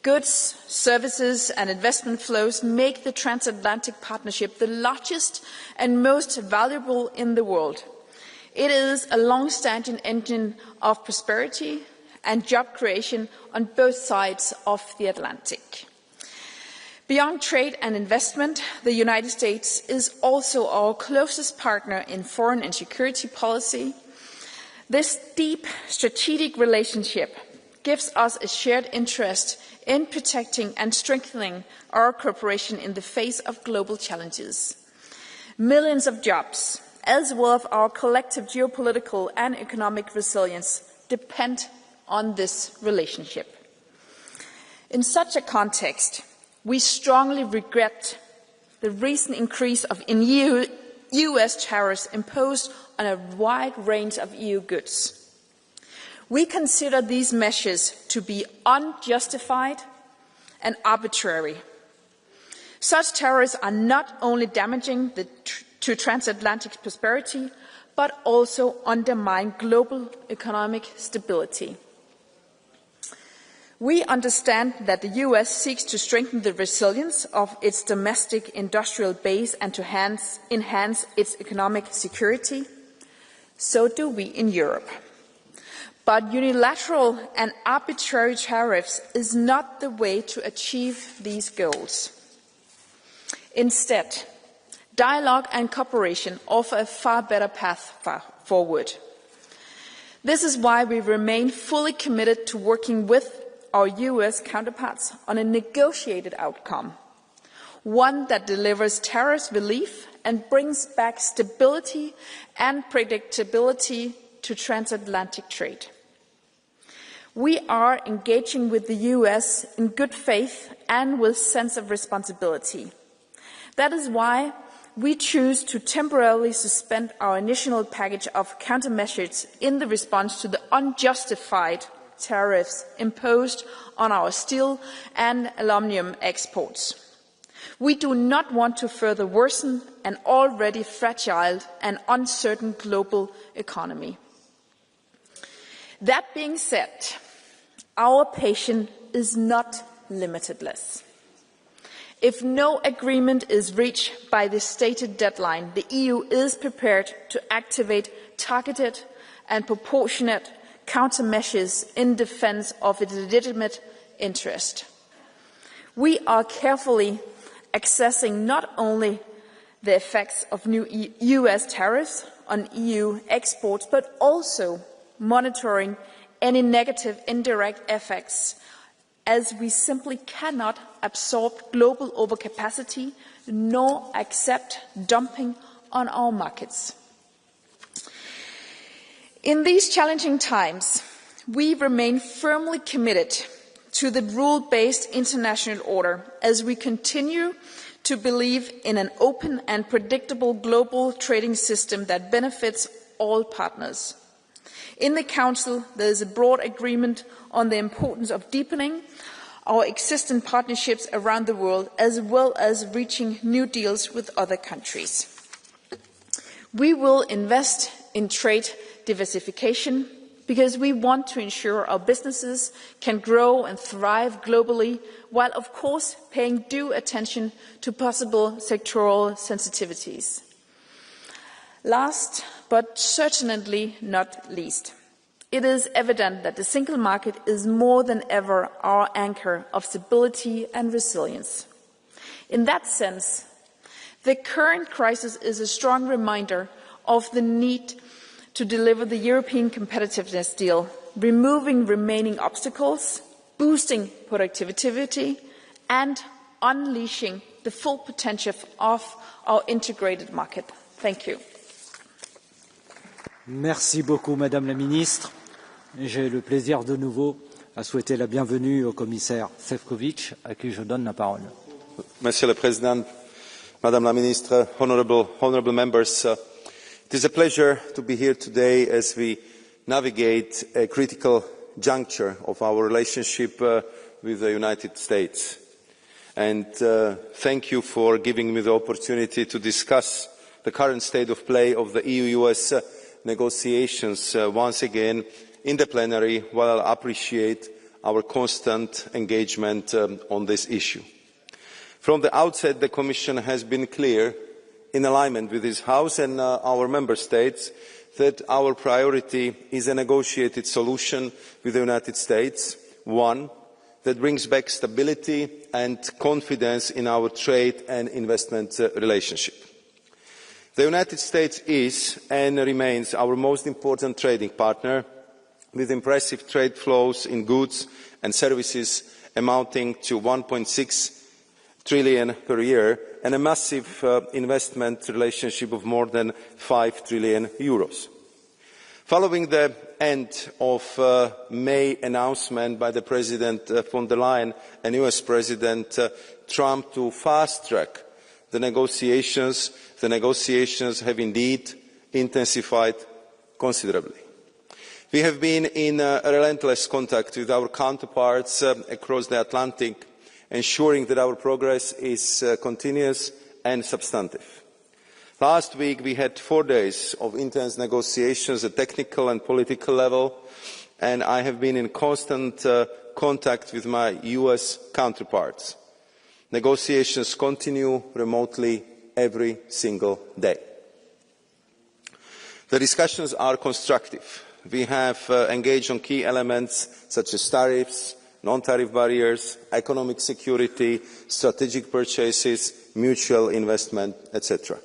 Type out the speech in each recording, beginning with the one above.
Goods, services and investment flows make the Transatlantic Partnership the largest and most valuable in the world. It is a long-standing engine of prosperity and job creation on both sides of the Atlantic. Beyond trade and investment, the United States is also our closest partner in foreign and security policy. This deep strategic relationship gives us a shared interest in protecting and strengthening our cooperation in the face of global challenges. Millions of jobs, as well as our collective geopolitical and economic resilience, depend on this relationship. In such a context, we strongly regret the recent increase of EU-US tariffs imposed on a wide range of EU goods. We consider these measures to be unjustified and arbitrary. Such tariffs are not only damaging to transatlantic prosperity, but also undermine global economic stability. We understand that the US seeks to strengthen the resilience of its domestic industrial base and to enhance its economic security. So do we in Europe. But unilateral and arbitrary tariffs is not the way to achieve these goals. Instead, dialogue and cooperation offer a far better path forward. This is why we remain fully committed to working with our US counterparts on a negotiated outcome, one that delivers tariff relief and brings back stability and predictability to transatlantic trade. We are engaging with the US in good faith and with sense of responsibility. That is why we choose to temporarily suspend our initial package of countermeasures in the response to the unjustified tariffs imposed on our steel and aluminium exports. We do not want to further worsen an already fragile and uncertain global economy. That being said, our patience is not limitless. If no agreement is reached by the stated deadline, the EU is prepared to activate targeted and proportionate countermeasures in defence of its legitimate interest. We are carefully assessing not only the effects of new US tariffs on EU exports, but also monitoring any negative indirect effects, as we simply cannot absorb global overcapacity nor accept dumping on our markets. In these challenging times, we remain firmly committed to the rule-based international order as we continue to believe in an open and predictable global trading system that benefits all partners. In the Council, there is a broad agreement on the importance of deepening our existing partnerships around the world, as well as reaching new deals with other countries. We will invest in trade diversification because we want to ensure our businesses can grow and thrive globally, while of course paying due attention to possible sectoral sensitivities. Last, but certainly not least, it is evident that the single market is more than ever our anchor of stability and resilience. In that sense, the current crisis is a strong reminder of the need to deliver the European competitiveness deal, removing remaining obstacles, boosting productivity, and unleashing the full potential of our integrated market. Thank you. Merci beaucoup, Madame la Ministre. J'ai le plaisir de nouveau à souhaiter la bienvenue au commissaire Šefčovič, à qui je donne la parole. Monsieur le Président, Madame la Ministre, honourable members, it is a pleasure to be here today as we navigate a critical juncture of our relationship with the United States. And thank you for giving me the opportunity to discuss the current state of play of the EU-US negotiations once again in the plenary, while I appreciate our constant engagement on this issue. From the outset, the Commission has been clear, in alignment with this House and our Member States, that our priority is a negotiated solution with the United States, one that brings back stability and confidence in our trade and investment relationship. The United States is and remains our most important trading partner, with impressive trade flows in goods and services amounting to 1.6 trillion per year and a massive investment relationship of more than 5 trillion euros. Following the end of May announcement by the President von der Leyen and US President Trump to fast-track the negotiations have indeed intensified considerably. We have been in relentless contact with our counterparts across the Atlantic, ensuring that our progress is continuous and substantive. Last week we had 4 days of intense negotiations at technical and political level, and I have been in constant contact with my US counterparts. Negotiations continue remotely every single day. The discussions are constructive. We have engaged on key elements such as tariffs, non-tariff barriers, economic security, strategic purchases, mutual investment, etc.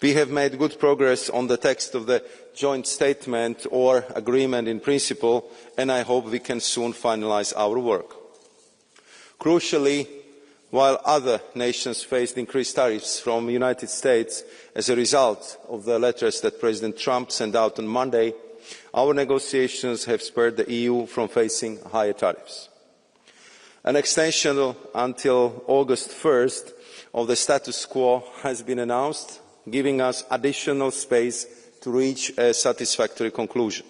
We have made good progress on the text of the joint statement or agreement in principle, and I hope we can soon finalise our work. Crucially, while other nations faced increased tariffs from the United States as a result of the letters that President Trump sent out on Monday, our negotiations have spared the EU from facing higher tariffs. An extension until August 1st of the status quo has been announced, giving us additional space to reach a satisfactory conclusion.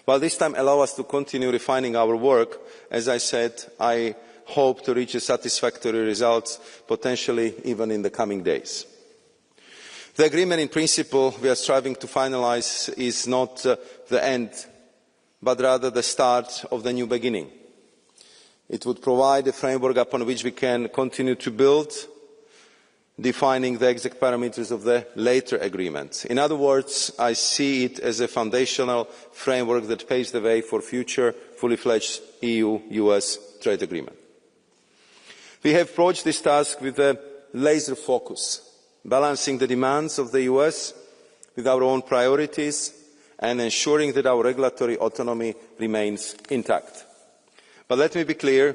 While this time allows us to continue refining our work, as I said, I hope to reach a satisfactory result, potentially even in the coming days. The agreement in principle we are striving to finalise is not the end, but rather the start of the new beginning. It would provide a framework upon which we can continue to build, defining the exact parameters of the later agreement. In other words, I see it as a foundational framework that paves the way for future fully-fledged EU-US trade agreement. We have approached this task with a laser focus, balancing the demands of the US with our own priorities and ensuring that our regulatory autonomy remains intact. But let me be clear,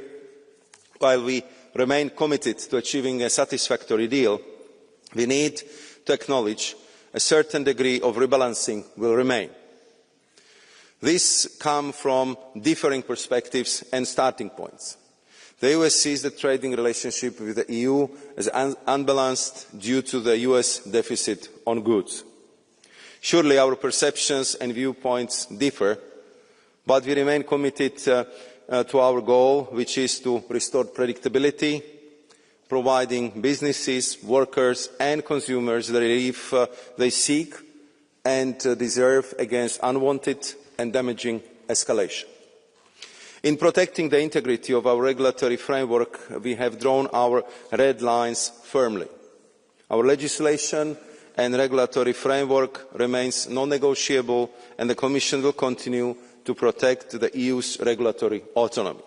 while we remain committed to achieving a satisfactory deal, we need to acknowledge a certain degree of rebalancing will remain. This comes from differing perspectives and starting points. The US sees the trading relationship with the EU as unbalanced due to the US deficit on goods. Surely our perceptions and viewpoints differ, but we remain committed to our goal, which is to restore predictability, providing businesses, workers and consumers the relief they seek and deserve against unwanted and damaging escalation. In protecting the integrity of our regulatory framework, we have drawn our red lines firmly. Our legislation and regulatory framework remains non-negotiable, and the Commission will continue to protect the EU's regulatory autonomy.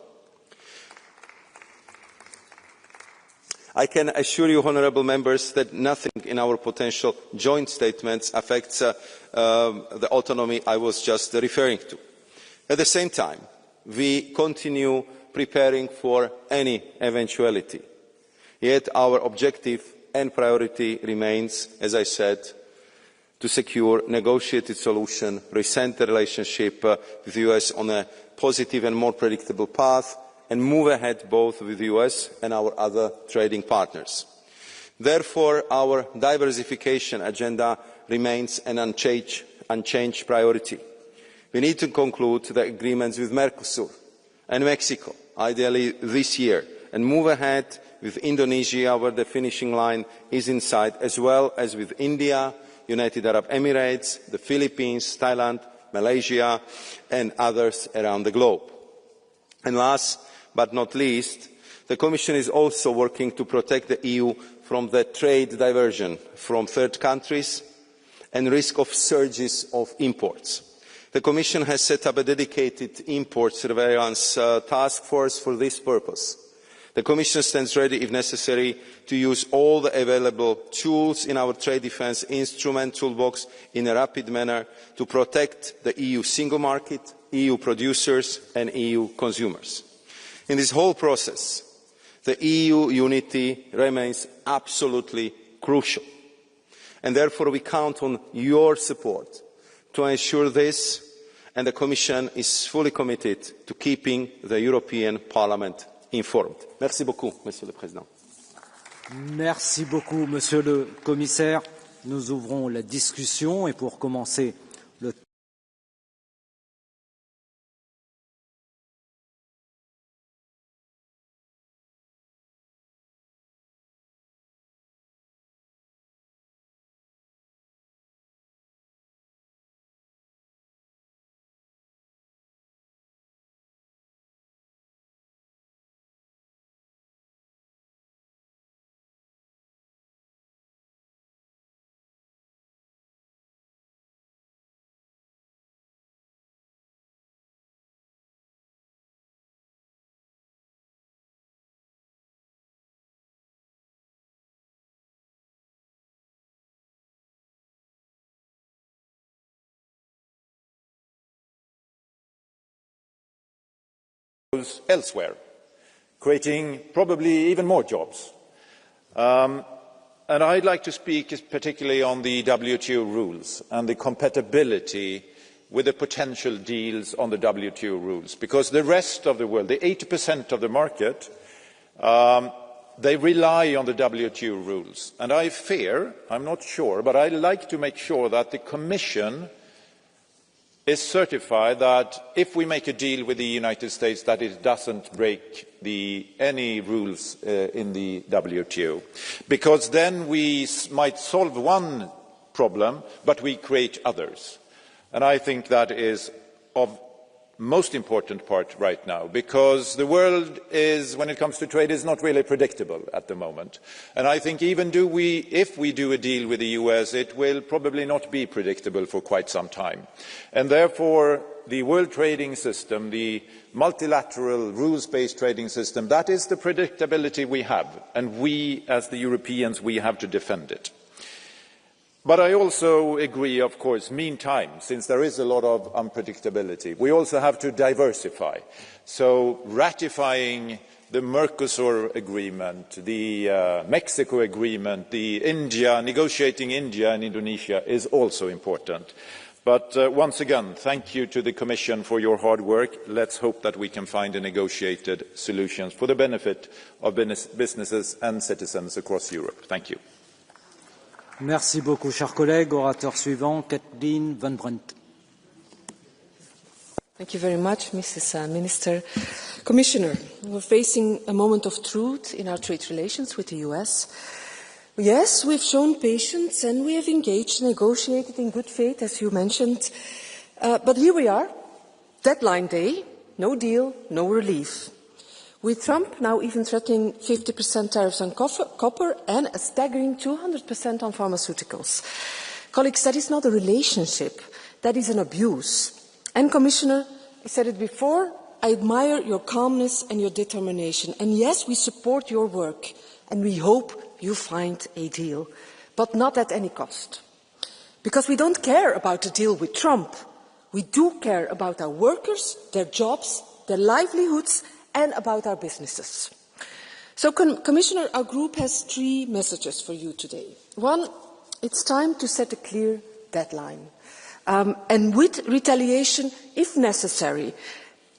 I can assure you, honourable members, that nothing in our potential joint statements affects the autonomy I was just referring to. At the same time, we continue preparing for any eventuality. Yet our objective and priority remains, as I said, to secure a negotiated solution, recent the relationship with the US on a positive and more predictable path, and move ahead both with the US and our other trading partners. Therefore, our diversification agenda remains an unchanged priority. We need to conclude the agreements with Mercosur and Mexico, ideally this year, and move ahead with Indonesia, where the finishing line is in sight, as well as with India, United Arab Emirates, the Philippines, Thailand, Malaysia and others around the globe. And last but not least, the Commission is also working to protect the EU from the trade diversion from third countries and risk of surges of imports. The Commission has set up a dedicated import surveillance task force for this purpose. The Commission stands ready, if necessary, to use all the available tools in our trade defence instrument toolbox in a rapid manner to protect the EU single market, EU producers and EU consumers. In this whole process, the EU unity remains absolutely crucial, and therefore we count on your support to ensure this, and the Commission is fully committed to keeping the European Parliament informed. Merci beaucoup, Monsieur le Président. Merci beaucoup, Monsieur le Commissaire. Nous ouvrons la discussion et pour commencer le elsewhere, creating probably even more jobs. And I'd like to speak particularly on the WTO rules and the compatibility with the potential deals on the WTO rules, because the rest of the world, the 80% of the market, they rely on the WTO rules. And I fear, I'm not sure, but I'd like to make sure that the Commission is certified that if we make a deal with the United States that it doesn't break any rules in the WTO, because then we might solve one problem but we create others. And I think that is of most important part right now, because the world is, when it comes to trade, is not really predictable at the moment. And I think even if we do a deal with the US, it will probably not be predictable for quite some time. And therefore, the world trading system, the multilateral rules-based trading system, that is the predictability we have. And we, as the Europeans, we have to defend it. But I also agree, of course, meantime, since there is a lot of unpredictability, we also have to diversify. So ratifying the Mercosur agreement, the Mexico agreement, negotiating India and Indonesia is also important. But once again, thank you to the Commission for your hard work. Let's hope that we can find a negotiated solution for the benefit of businesses and citizens across Europe. Thank you. Merci beaucoup, chers collègues. Orateur suivant, Kathleen Van Brent. Thank you very much, Mrs. Minister. Commissioner, we're facing a moment of truth in our trade relations with the US. Yes, we've shown patience and we have engaged, negotiated in good faith, as you mentioned. But here we are, deadline day, no deal, no relief. With Trump now even threatening 50% tariffs on copper and a staggering 200% on pharmaceuticals. Colleagues, that is not a relationship, that is an abuse. And Commissioner, I said it before, I admire your calmness and your determination. And yes, we support your work and we hope you find a deal, but not at any cost. Because we don't care about a deal with Trump. We do care about our workers, their jobs, their livelihoods, and about our businesses. So, Commissioner, our group has three messages for you today. One, it's time to set a clear deadline, and with retaliation, if necessary,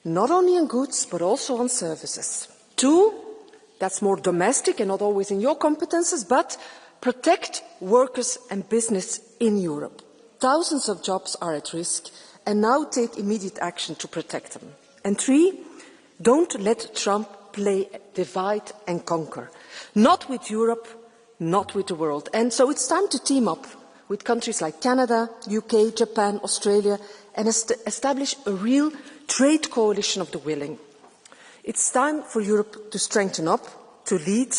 not only on goods, but also on services. Two, that's more domestic and not always in your competences, but protect workers and business in Europe. Thousands of jobs are at risk, and now take immediate action to protect them. And three, don't let Trump play divide and conquer. Not with Europe, not with the world. And so it's time to team up with countries like Canada, UK, Japan, Australia, and establish a real trade coalition of the willing. It's time for Europe to strengthen up, to lead.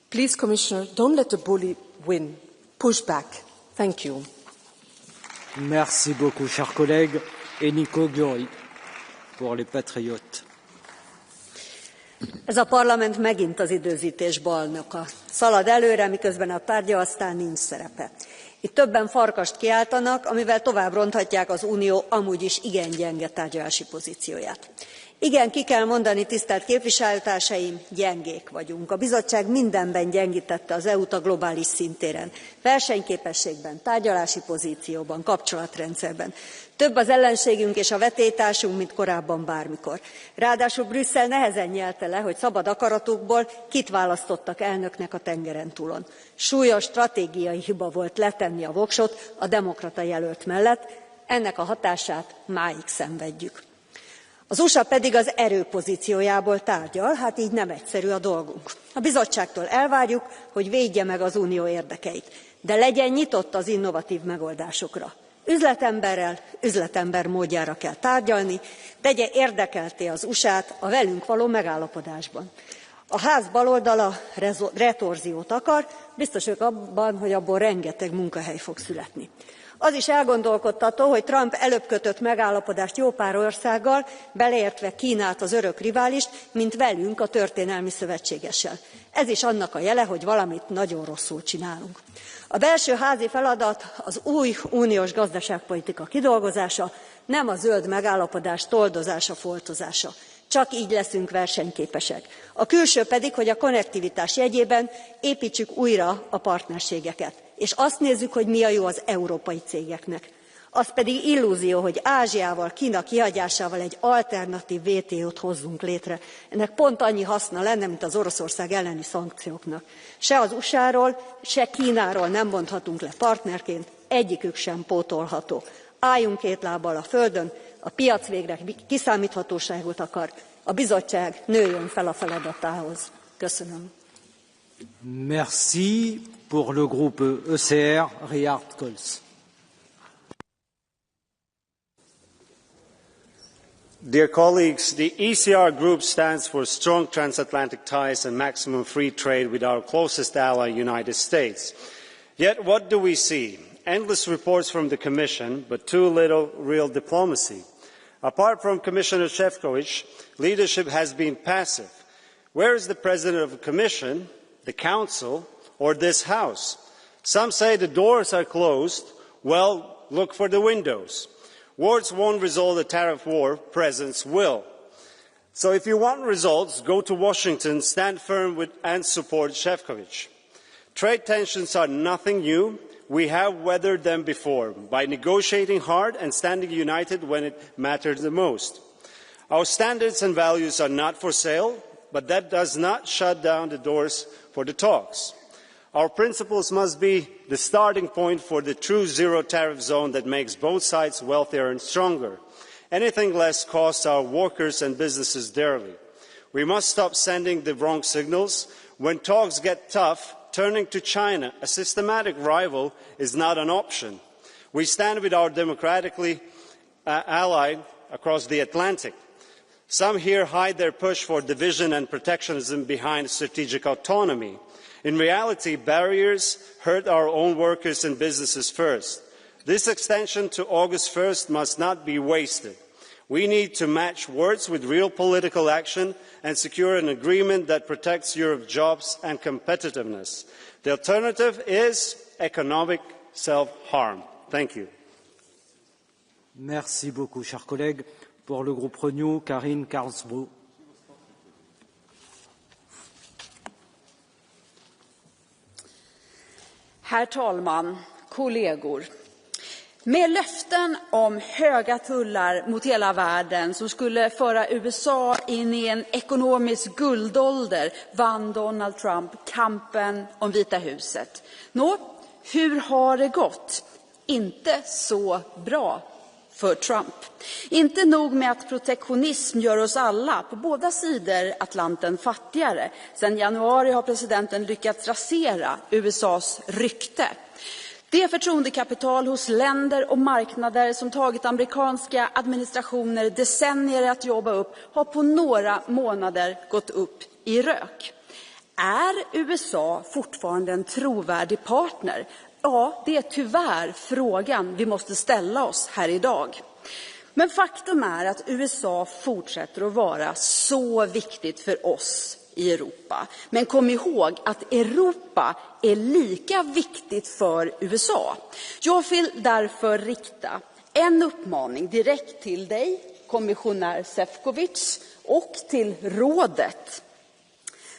Please, Commissioner, don't let the bully win. Push back. Thank you. Merci beaucoup, chers collègues. Et Nico Gyori, pour les Patriotes. Ez a parlament megint az időzítés bajnoka. Szalad előre, miközben a tárgyalásnál nincs szerepe. Itt többen farkast kiáltanak, amivel tovább ronthatják az Unió amúgy is igen gyenge tárgyalási pozícióját. Igen, ki kell mondani, tisztelt képviselőtársaim, gyengék vagyunk. A bizottság mindenben gyengítette az EU-t a globális szintéren. Versenyképességben, tárgyalási pozícióban, kapcsolatrendszerben. Több az ellenségünk és a vetélytársunk, mint korábban bármikor. Ráadásul Brüsszel nehezen nyelte le, hogy szabad akaratukból kit választottak elnöknek a tengeren túlon. Súlyos stratégiai hiba volt letenni a voksot a demokrata jelölt mellett, ennek a hatását máig szenvedjük. Az USA pedig az erő pozíciójából tárgyal, hát így nem egyszerű a dolgunk. A bizottságtól elvárjuk, hogy védje meg az unió érdekeit, de legyen nyitott az innovatív megoldásokra. Üzletemberrel, üzletember módjára kell tárgyalni, tegye érdekeltté az USA-t a velünk való megállapodásban. A ház baloldala retorziót akar, biztos vagyok abban, hogy abból rengeteg munkahely fog születni. Az is elgondolkodtató, hogy Trump előbb kötött megállapodást jó pár országgal, beleértve Kínát, az örök riválist, mint velünk, a történelmi szövetségessel. Ez is annak a jele, hogy valamit nagyon rosszul csinálunk. A belső házi feladat az új uniós gazdaságpolitika kidolgozása, nem a zöld megállapodás toldozása, foltozása. Csak így leszünk versenyképesek. A külső pedig, hogy a konnektivitás jegyében építsük újra a partnerségeket. És azt nézzük, hogy mi a jó az európai cégeknek. Az pedig illúzió, hogy Ázsiával, Kína kihagyásával egy alternatív WTO-t hozzunk létre. Ennek pont annyi haszna lenne, mint az Oroszország elleni szankcióknak. Se az USA-ról, se Kínáról nem mondhatunk le partnerként, egyikük sem pótolható. Álljunk két lábbal a földön, a piac végre kiszámíthatóságot akar, a bizottság nőjön fel a feladatához. Köszönöm. Merci. Pour le groupe ECR, Richard Kols. Dear colleagues, the ECR group stands for strong transatlantic ties and maximum free trade with our closest ally, United States. Yet what do we see? Endless reports from the Commission, but too little real diplomacy. Apart from Commissioner Šefčovič, leadership has been passive. Where is the President of the Commission, the Council, or this House? Some say the doors are closed. Well, look for the windows. Words won't resolve the tariff war, presence will. So if you want results, go to Washington, stand firm and support Šefčovič. Trade tensions are nothing new. We have weathered them before by negotiating hard and standing united when it matters the most. Our standards and values are not for sale, but that does not shut down the doors for the talks. Our principles must be the starting point for the true zero tariff zone that makes both sides wealthier and stronger. Anything less costs our workers and businesses dearly. We must stop sending the wrong signals. When talks get tough, turning to China, a systematic rival, is not an option. We stand with our democratically ally across the Atlantic. Some here hide their push for division and protectionism behind strategic autonomy. In reality, barriers hurt our own workers and businesses first. This extension to August 1st must not be wasted. We need to match words with real political action and secure an agreement that protects Europe's jobs and competitiveness. The alternative is economic self-harm. Thank you. Merci beaucoup, chers collègues. Pour le groupe Renew, Karine Karlsbro. Herr talman, kollegor. Med löften om höga tullar mot hela världen som skulle föra USA in i en ekonomisk guldålder vann Donald Trump kampen om Vita huset. Nå, hur har det gått? Inte så bra för Trump. Inte nog med att protektionism gör oss alla på båda sidor Atlanten fattigare. Sedan januari har presidenten lyckats rasera USAs rykte. Det förtroendekapital hos länder och marknader som tagit amerikanska administrationer decennier att jobba upp har på några månader gått upp i rök. Är USA fortfarande en trovärdig partner? Ja, det är tyvärr frågan vi måste ställa oss här idag. Men faktum är att USA fortsätter att vara så viktigt för oss i Europa. Men kom ihåg att Europa är lika viktigt för USA. Jag vill därför rikta en uppmaning direkt till dig, kommissionär Šefčovič, och till rådet.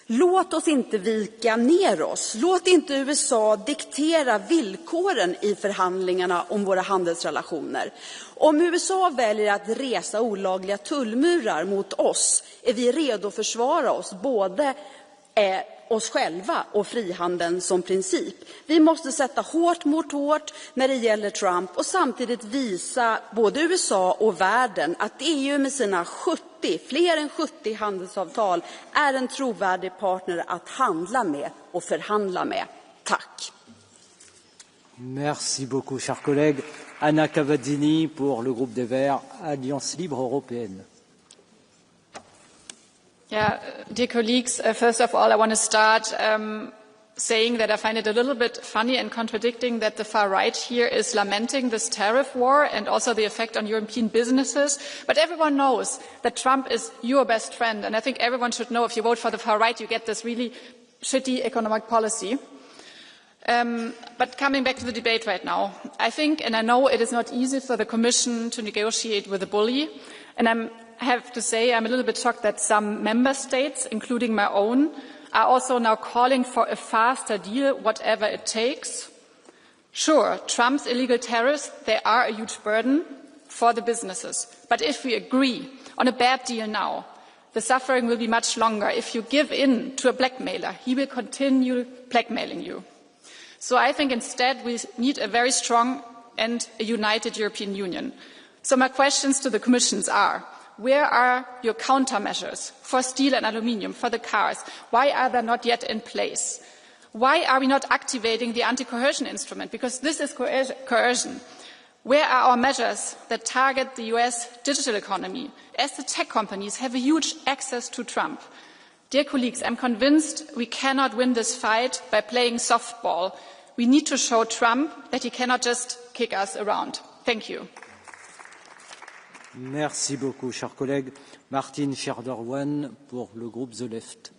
Låt oss inte vika ner oss. Låt inte USA diktera villkoren i förhandlingarna om våra handelsrelationer. Om USA väljer att resa olagliga tullmurar mot oss är vi redo att försvara oss, både oss själva och frihandeln som princip. Vi måste sätta hårt mot hårt när det gäller Trump och samtidigt visa både USA och världen att EU med sina fler än 70 handelsavtal är en trovärdig partner att handla med och förhandla med. Tack. Merci beaucoup, chers collègues. Anna Cavazzini pour le groupe des Verts, Alliance Libre Européenne. Yeah, dear colleagues, first of all, I want to start saying that I find it a little bit funny and contradicting that the far right here is lamenting this tariff war and also the effect on European businesses. But everyone knows that Trump is your best friend. And I think everyone should know if you vote for the far right, you get this really shitty economic policy. But coming back to the debate right now, I think, and I know it is not easy for the Commission to negotiate with a bully. And I have to say I'm a little bit shocked that some member states, including my own, are also now calling for a faster deal, whatever it takes. Sure, Trump's illegal tariffs, they are a huge burden for the businesses. But if we agree on a bad deal now, the suffering will be much longer. If you give in to a blackmailer, he will continue blackmailing you. So I think instead we need a very strong and a united European Union. So my questions to the Commission are, where are your countermeasures for steel and aluminium, for the cars? Why are they not yet in place? Why are we not activating the anti-coercion instrument? Because this is coercion. Where are our measures that target the US digital economy, as the tech companies have a huge access to Trump? Dear colleagues, I'm convinced we cannot win this fight by playing softball. We need to show Trump that he cannot just kick us around. Thank you. Merci beaucoup, chers collègues. Martin Scherderwan pour le groupe The Left.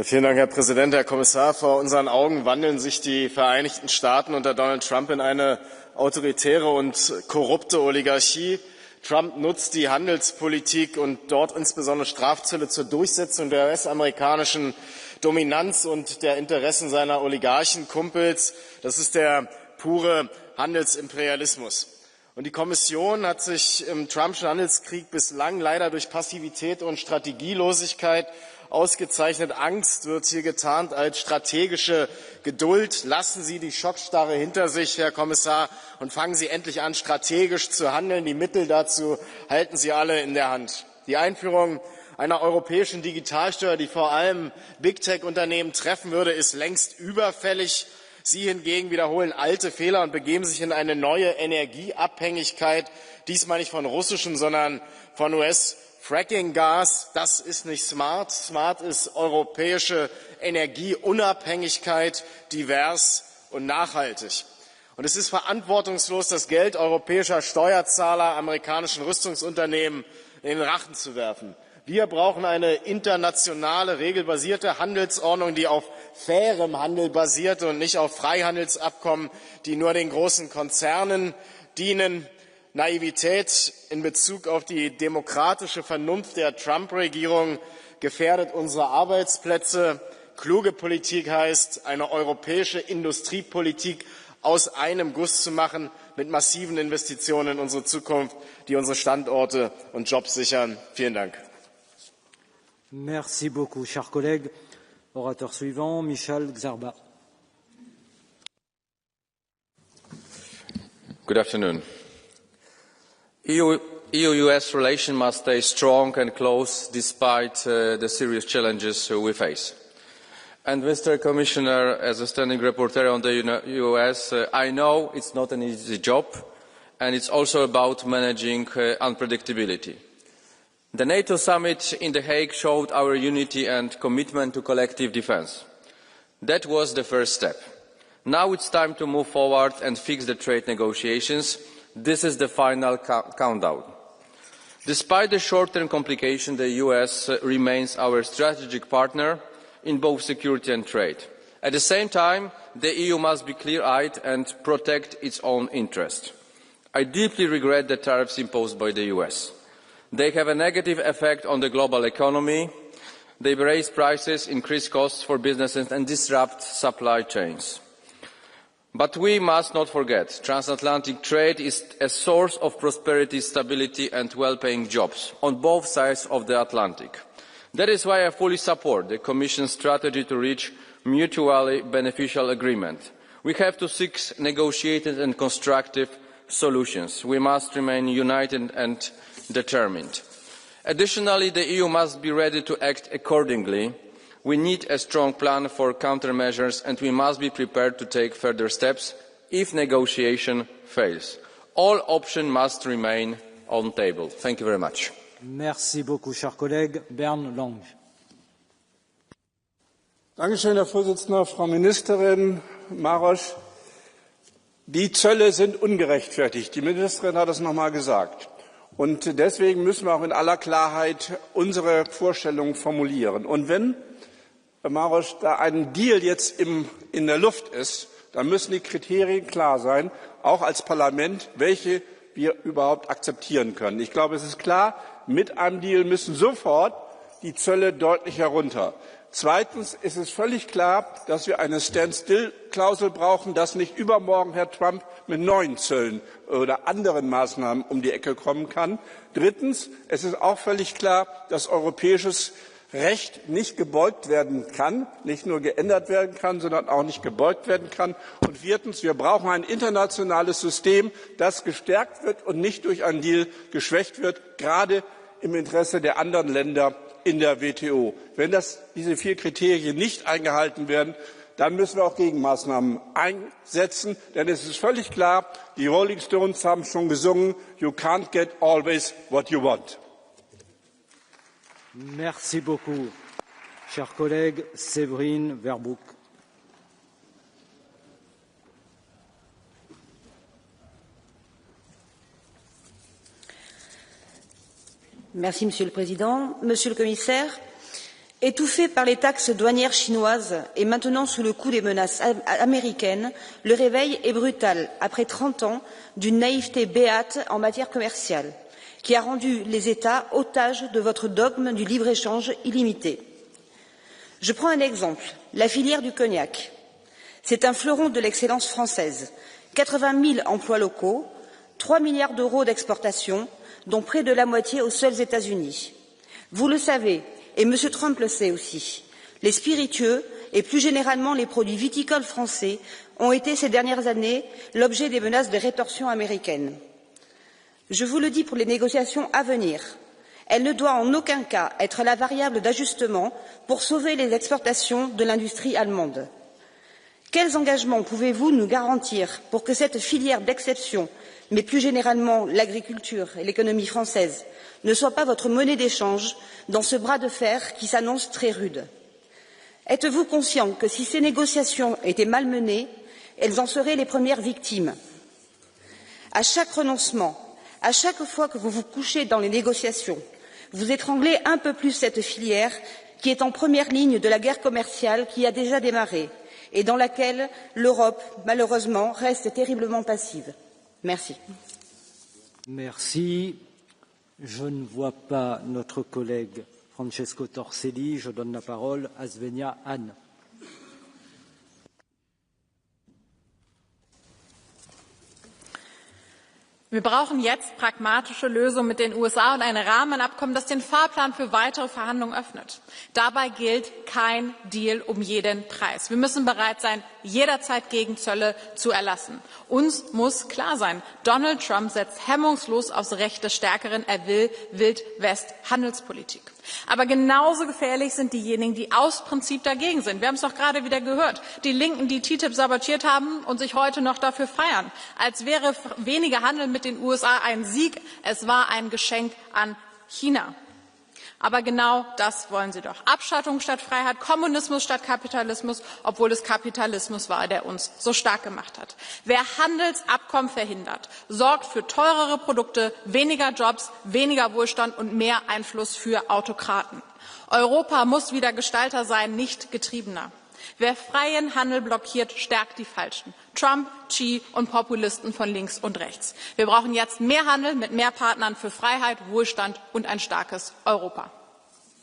Vielen Dank, Herr Präsident, Herr Kommissar. Vor unseren Augen wandeln sich die Vereinigten Staaten unter Donald Trump in eine autoritäre und korrupte Oligarchie. Trump nutzt die Handelspolitik und dort insbesondere Strafzölle zur Durchsetzung der US-amerikanischen Dominanz und der Interessen seiner Oligarchenkumpels. Das ist der pure Handelsimperialismus. Und die Kommission hat sich im Trumpschen Handelskrieg bislang leider durch Passivität und Strategielosigkeit ausgezeichnet. Angst wird hier getarnt als strategische Geduld. Lassen Sie die Schockstarre hinter sich, Herr Kommissar, und fangen Sie endlich an, strategisch zu handeln. Die Mittel dazu halten Sie alle in der Hand. Die Einführung einer europäischen Digitalsteuer, die vor allem Big-Tech-Unternehmen treffen würde, ist längst überfällig. Sie hingegen wiederholen alte Fehler und begeben sich in eine neue Energieabhängigkeit, diesmal nicht von russischem, sondern von US-Fracking-Gas. Das ist nicht smart. Smart ist europäische Energieunabhängigkeit, divers und nachhaltig. Und es ist verantwortungslos, das Geld europäischer Steuerzahler amerikanischen Rüstungsunternehmen in den Rachen zu werfen. Wir brauchen eine internationale, regelbasierte Handelsordnung, die auf fairem Handel basiert und nicht auf Freihandelsabkommen, die nur den großen Konzernen dienen. Naivität in Bezug auf die demokratische Vernunft der Trump-Regierung gefährdet unsere Arbeitsplätze. Kluge Politik heißt, eine europäische Industriepolitik aus einem Guss zu machen, mit massiven Investitionen in unsere Zukunft, die unsere Standorte und Jobs sichern. Vielen Dank. Merci beaucoup, chers collègues. Orateur suivant, Michel Xarba. Good afternoon. EU-US relations must stay strong and close despite the serious challenges we face. And Mr. Commissioner, as a standing rapporteur on the US, I know it's not an easy job, and it's also about managing unpredictability. The NATO summit in The Hague showed our unity and commitment to collective defence. That was the first step. Now it's time to move forward and fix the trade negotiations. This is the final countdown. Despite the short-term complications, the US remains our strategic partner in both security and trade. At the same time, the EU must be clear-eyed and protect its own interest. I deeply regret the tariffs imposed by the US. They have a negative effect on the global economy. They raise prices, increase costs for businesses and disrupt supply chains. But we must not forget, transatlantic trade is a source of prosperity, stability and well-paying jobs on both sides of the Atlantic. That is why I fully support the Commission's strategy to reach mutually beneficial agreement. We have to seek negotiated and constructive solutions. We must remain united and determined. Additionally, the EU must be ready to act accordingly. We need a strong plan for countermeasures and we must be prepared to take further steps if negotiation fails. All options must remain on the table. Thank you very much. Merci beaucoup, cher collègue. Bernd Lange. Dankeschön, Herr Vorsitzender, Frau Ministerin Marosch. Die Zölle sind ungerechtfertigt. Die Ministerin hat es noch einmal gesagt. Und deswegen müssen wir auch in aller Klarheit unsere Vorstellungen formulieren. Und wenn, Herr Marosch, da ein Deal jetzt in der Luft ist, dann müssen die Kriterien klar sein, auch als Parlament, welche wir überhaupt akzeptieren können. Ich glaube, es ist klar, mit einem Deal müssen sofort die Zölle deutlich herunter. Zweitens ist es völlig klar, dass wir eine Standstill-Klausel brauchen, dass nicht übermorgen Herr Trump mit neuen Zöllen oder anderen Maßnahmen um die Ecke kommen kann. Drittens, es ist auch völlig klar, dass europäisches Recht nicht gebeugt werden kann, nicht nur geändert werden kann, sondern auch nicht gebeugt werden kann. Und viertens, wir brauchen ein internationales System, das gestärkt wird und nicht durch einen Deal geschwächt wird, gerade im Interesse der anderen Länder in der WTO. Wenn diese 4 Kriterien nicht eingehalten werden, dann müssen wir auch Gegenmaßnahmen einsetzen. Denn es ist völlig klar, die Rolling Stones haben schon gesungen, you can't get always what you want. Merci beaucoup, cher collègue Séverine Verboek. Merci, Monsieur le Président. Monsieur le Commissaire, étouffé par les taxes douanières chinoises et maintenant sous le coup des menaces américaines, le réveil est brutal après 30 ans d'une naïveté béate en matière commerciale, qui a rendu les États otages de votre dogme du libre-échange illimité. Je prends un exemple, la filière du cognac. C'est un fleuron de l'excellence française. 80 000 emplois locaux, 3 milliards d'euros d'exportation, dont près de la moitié aux seuls États-Unis. Vous le savez, et M. Trump le sait aussi, les spiritueux et plus généralement les produits viticoles français ont été ces dernières années l'objet des menaces de rétorsion américaines. Je vous le dis pour les négociations à venir, elle ne doit en aucun cas être la variable d'ajustement pour sauver les exportations de l'industrie allemande. Quels engagements pouvez-vous nous garantir pour que cette filière d'exception, mais plus généralement l'agriculture et l'économie française, ne soit pas votre monnaie d'échange dans ce bras de fer qui s'annonce très rude? Êtes-vous conscient que si ces négociations étaient mal menées, elles en seraient les premières victimes? À chaque renoncement, à chaque fois que vous vous couchez dans les négociations, vous étranglez un peu plus cette filière qui est en première ligne de la guerre commerciale qui a déjà démarré et dans laquelle l'Europe, malheureusement, reste terriblement passive. Merci. Merci. Je ne vois pas notre collègue Francesco Torselli. Je donne la parole à Svenja Hahn. Wir brauchen jetzt pragmatische Lösungen mit den USA und ein Rahmenabkommen, das den Fahrplan für weitere Verhandlungen öffnet. Dabei gilt kein Deal um jeden Preis. Wir müssen bereit sein, jederzeit Gegenzölle zu erlassen. Uns muss klar sein, Donald Trump setzt hemmungslos aufs Recht des Stärkeren, er will Wild-West-Handelspolitik. Aber genauso gefährlich sind diejenigen, die aus Prinzip dagegen sind. Wir haben es doch gerade wieder gehört. Die Linken, die TTIP sabotiert haben und sich heute noch dafür feiern, als wäre weniger Handel mit den USA ein Sieg. Es war ein Geschenk an China. Aber genau das wollen sie doch. Abschottung statt Freiheit, Kommunismus statt Kapitalismus, obwohl es Kapitalismus war, der uns so stark gemacht hat. Wer Handelsabkommen verhindert, sorgt für teurere Produkte, weniger Jobs, weniger Wohlstand und mehr Einfluss für Autokraten. Europa muss wieder Gestalter sein, nicht Getriebener. Wer freien Handel blockiert, stärkt die Falschen. Trump, Xi und Populisten von links und rechts. Wir brauchen jetzt mehr Handel mit mehr Partnern für Freiheit, Wohlstand und ein starkes Europa.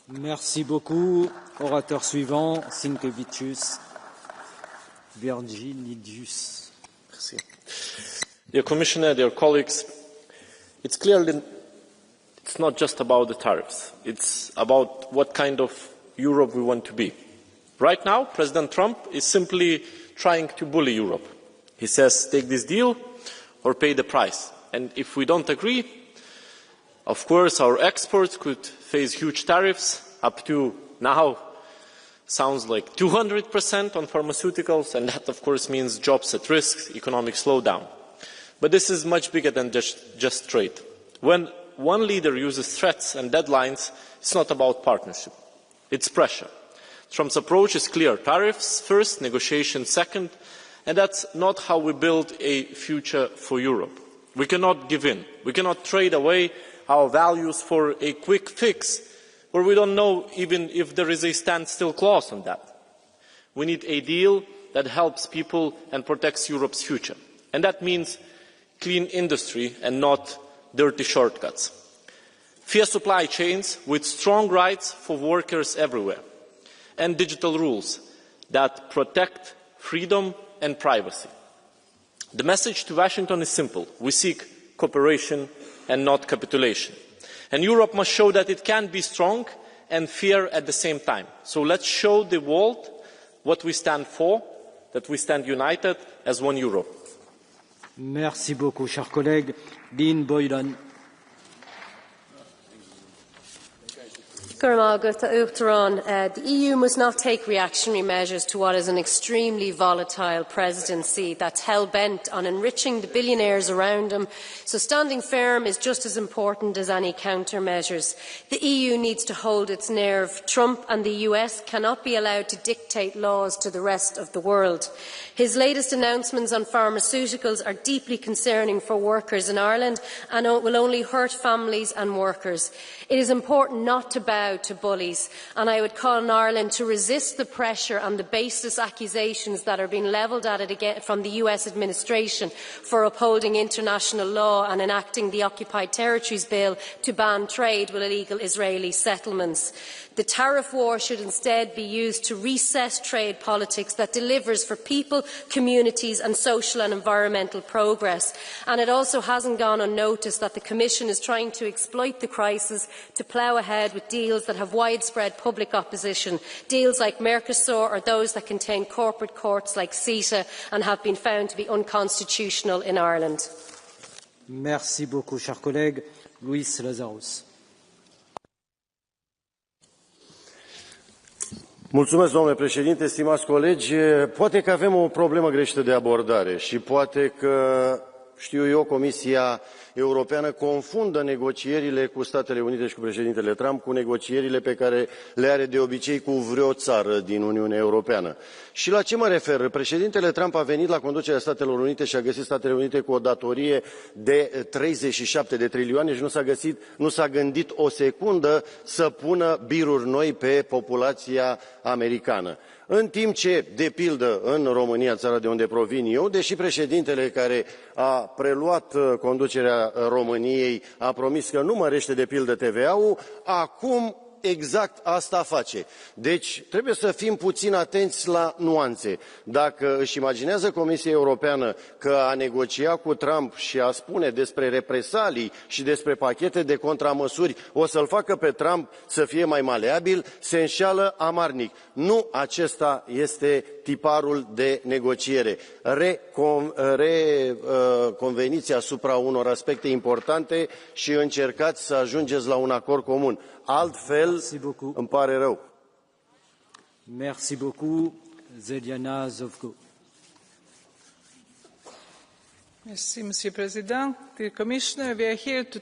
Merci beaucoup. Orateur suivant, Sinkevicius, Virginidis. Merci. Dear Commissioner, dear colleagues, it's clearly it's not just about the tariffs. It's about what kind of Europe we want to be. Right now, President Trump is simply trying to bully Europe. He says, take this deal or pay the price. And if we don't agree, of course, our exports could face huge tariffs, up to now sounds like 200% on pharmaceuticals, and that, of course, means jobs at risk, economic slowdown. But this is much bigger than just trade. When one leader uses threats and deadlines, it's not about partnership. It's pressure. Trump's approach is clear. Tariffs first, negotiations second, and that's not how we build a future for Europe. We cannot give in. We cannot trade away our values for a quick fix where we don't know even if there is a standstill clause on that. We need a deal that helps people and protects Europe's future. And that means clean industry and not dirty shortcuts. Fair supply chains with strong rights for workers everywhere. And digital rules that protect freedom and privacy. The message to Washington is simple. We seek cooperation and not capitulation. And Europe must show that it can be strong and fair at the same time. So let's show the world what we stand for, that we stand united as one Europe. Merci beaucoup, cher collègue. Lynn Boylan. The EU must not take reactionary measures to what is an extremely volatile presidency that's hell-bent on enriching the billionaires around them, so standing firm is just as important as any countermeasures. The EU needs to hold its nerve. Trump and the US cannot be allowed to dictate laws to the rest of the world. His latest announcements on pharmaceuticals are deeply concerning for workers in Ireland and will only hurt families and workers. It is important not to bow to bullies, and I would call on Ireland to resist the pressure and the baseless accusations that are being levelled at it again from the US administration for upholding international law and enacting the Occupied Territories Bill to ban trade with illegal Israeli settlements. The tariff war should instead be used to reset trade politics that delivers for people, communities and social and environmental progress. And it also hasn't gone unnoticed that the Commission is trying to exploit the crisis to plough ahead with deals that have widespread public opposition, deals like Mercosur or those that contain corporate courts like CETA and have been found to be unconstitutional in Ireland. Merci beaucoup, cher collègue. Luis Lazarus. Mulțumesc, domnule președinte, stimați colegi. Poate că avem o problemă greșită de abordare și poate că, știu eu, Comisia Europeană confundă negocierile cu Statele Unite și cu președintele Trump cu negocierile pe care le are de obicei cu vreo țară din Uniunea Europeană. Și la ce mă refer? Președintele Trump a venit la conducerea Statelor Unite și a găsit Statele Unite cu o datorie de 37 de trilioane și nu s-a gândit o secundă să pună biruri noi pe populația americană. În timp ce, de pildă, în România, țara de unde provin eu, deși președintele care a preluat conducerea României a promis că nu mărește, de pildă, TVA-ul, acum exact asta face. Deci trebuie să fim puțin atenți la nuanțe. Dacă își imaginează Comisia Europeană că a negocia cu Trump și a spune despre represalii și despre pachete de contramăsuri o să-l facă pe Trump să fie mai maleabil, se înșeală amarnic. Nu acesta este tiparul de negociere. Reconveniți asupra unor aspecte importante și încercați să ajungeți la un acord comun. Altfel, îmi pare rău. Merci beaucoup, Zeliana Zovko. Merci, Monsieur President. Dear Commissioner, we are here to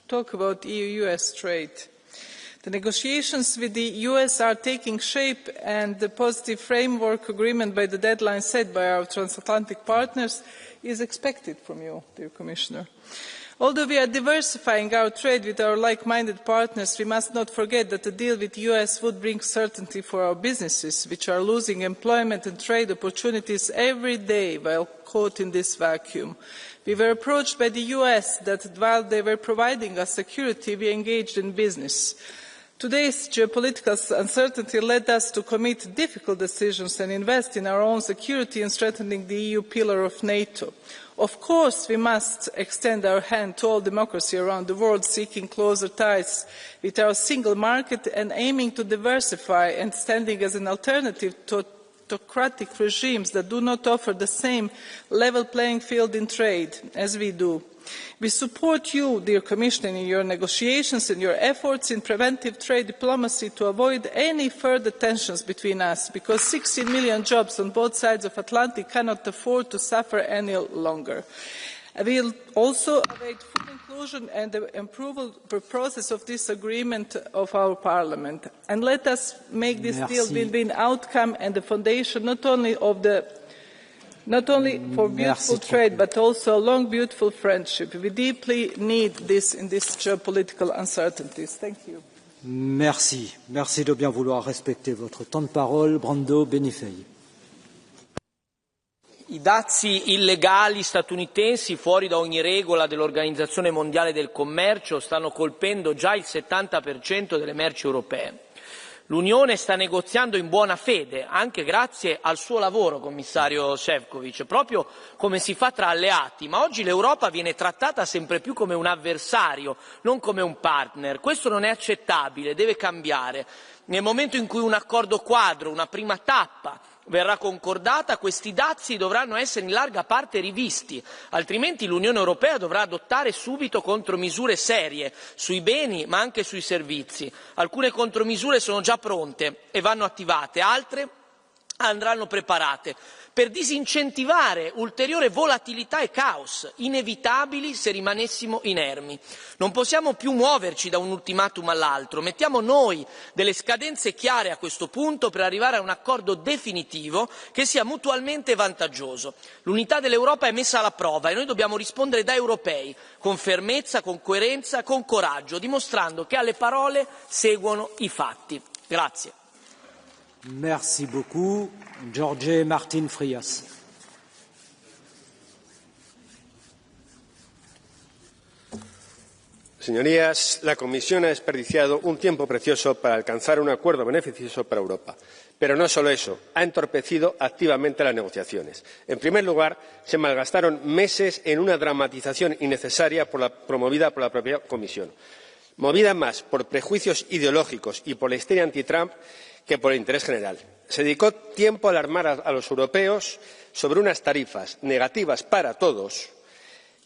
talk about EU-US trade. The negotiations with the US are taking shape, and the positive framework agreement by the deadline set by our transatlantic partners is expected from you, dear Commissioner. Although we are diversifying our trade with our like-minded partners, we must not forget that a deal with the US would bring certainty for our businesses, which are losing employment and trade opportunities every day while caught in this vacuum. We were approached by the US that while they were providing us security, we engaged in business. Today's geopolitical uncertainty led us to commit difficult decisions and invest in our own security and strengthening the EU pillar of NATO. Of course, we must extend our hand to all democracy around the world, seeking closer ties with our single market and aiming to diversify and standing as an alternative to autocratic regimes that do not offer the same level playing field in trade as we do. We support you, dear Commissioner, in your negotiations and your efforts in preventive trade diplomacy to avoid any further tensions between us, because 16 million jobs on both sides of the Atlantic cannot afford to suffer any longer. We will also await full inclusion and the approval process of this agreement of our Parliament. And let us make this deal a win-win outcome and the foundation not only for beautiful trade, but also a long, beautiful friendship. We deeply need this in these geopolitical uncertainties. Thank you. Merci. Merci de bien vouloir respecter votre temps de parole. Brando Benifei. I dazi illegali statunitensi fuori da ogni regola dell'Organizzazione Mondiale del Commercio stanno colpendo già il 70% delle merci europee. L'Unione sta negoziando in buona fede, anche grazie al suo lavoro, commissario Šefčovič, proprio come si fa tra alleati, ma oggi l'Europa viene trattata sempre più come un avversario, non come un partner. Questo non è accettabile, deve cambiare. Nel momento in cui un accordo quadro, una prima tappa, verrà concordata, questi dazi dovranno essere in larga parte rivisti, altrimenti l'Unione Europea dovrà adottare subito contromisure serie sui beni ma anche sui servizi. Alcune contromisure sono già pronte e vanno attivate, altre andranno preparate per disincentivare ulteriore volatilità e caos, inevitabili se rimanessimo inermi. Non possiamo più muoverci da un ultimatum all'altro, mettiamo noi delle scadenze chiare a questo punto per arrivare a un accordo definitivo che sia mutualmente vantaggioso. L'unità dell'Europa è messa alla prova e noi dobbiamo rispondere da europei, con fermezza, con coerenza, con coraggio, dimostrando che alle parole seguono i fatti. Grazie. Merci beaucoup. Jorge Martín Frías. Señorías, la Comisión ha desperdiciado un tiempo precioso para alcanzar un acuerdo beneficioso para Europa. Pero no solo eso, ha entorpecido activamente las negociaciones. En primer lugar, se malgastaron meses en una dramatización innecesaria promovida por la propia Comisión, movida más por prejuicios ideológicos y por la histeria anti-Trump que por el interés general. Se dedicó tiempo a alarmar a los europeos sobre unas tarifas negativas para todos,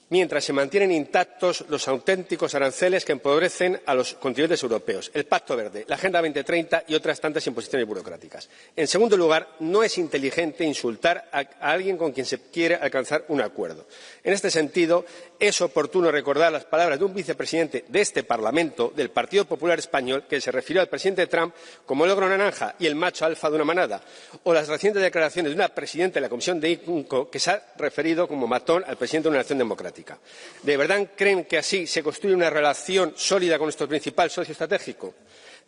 mientras se mantienen intactos los auténticos aranceles que empobrecen a los continentes europeos, el Pacto Verde, la Agenda 2030 y otras tantas imposiciones burocráticas. En segundo lugar, no es inteligente insultar a alguien con quien se quiere alcanzar un acuerdo. En este sentido, es oportuno recordar las palabras de un vicepresidente de este Parlamento, del Partido Popular Español, que se refirió al presidente Trump como el ogro naranja y el macho alfa de una manada, o las recientes declaraciones de una presidenta de la Comisión de INCO que se ha referido como matón al presidente de una nación democrática. ¿De verdad creen que así se construye una relación sólida con nuestro principal socio estratégico?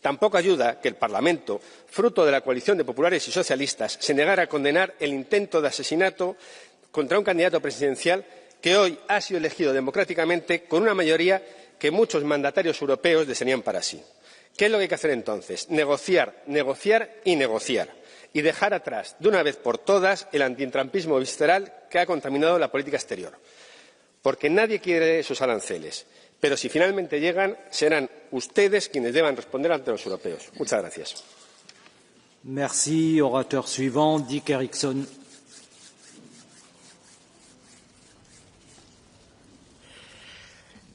Tampoco ayuda que el Parlamento, fruto de la coalición de populares y socialistas, se negara a condenar el intento de asesinato contra un candidato presidencial que hoy ha sido elegido democráticamente con una mayoría que muchos mandatarios europeos desearían para sí. ¿Qué es lo que hay que hacer entonces? Negociar, negociar y negociar. Y dejar atrás, de una vez por todas, el antitrampismo visceral que ha contaminado la política exterior. Porque nadie quiere esos aranceles. Pero si finalmente llegan, serán ustedes quienes deban responder ante los europeos. Muchas gracias. Merci. Orateur suivant, Dick Eriksson.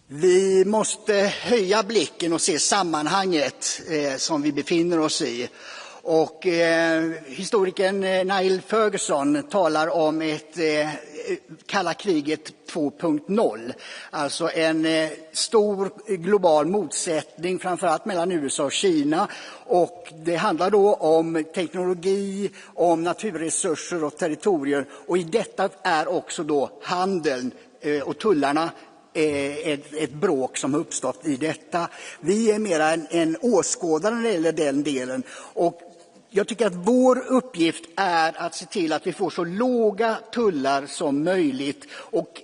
Vi måste höja blicken och se sammanhanget som vi befinner oss i. Och historikern Niall Ferguson talar om ett kalla kriget 2.0. Alltså en stor global motsättning framförallt mellan USA och Kina. Och det handlar då om teknologi, om naturresurser och territorier. Och i detta är också då handeln och tullarna ett bråk som har uppstått i detta. Vi är mera en åskådare när det gäller den delen. Och jag tycker att vår uppgift är att se till att vi får så låga tullar som möjligt och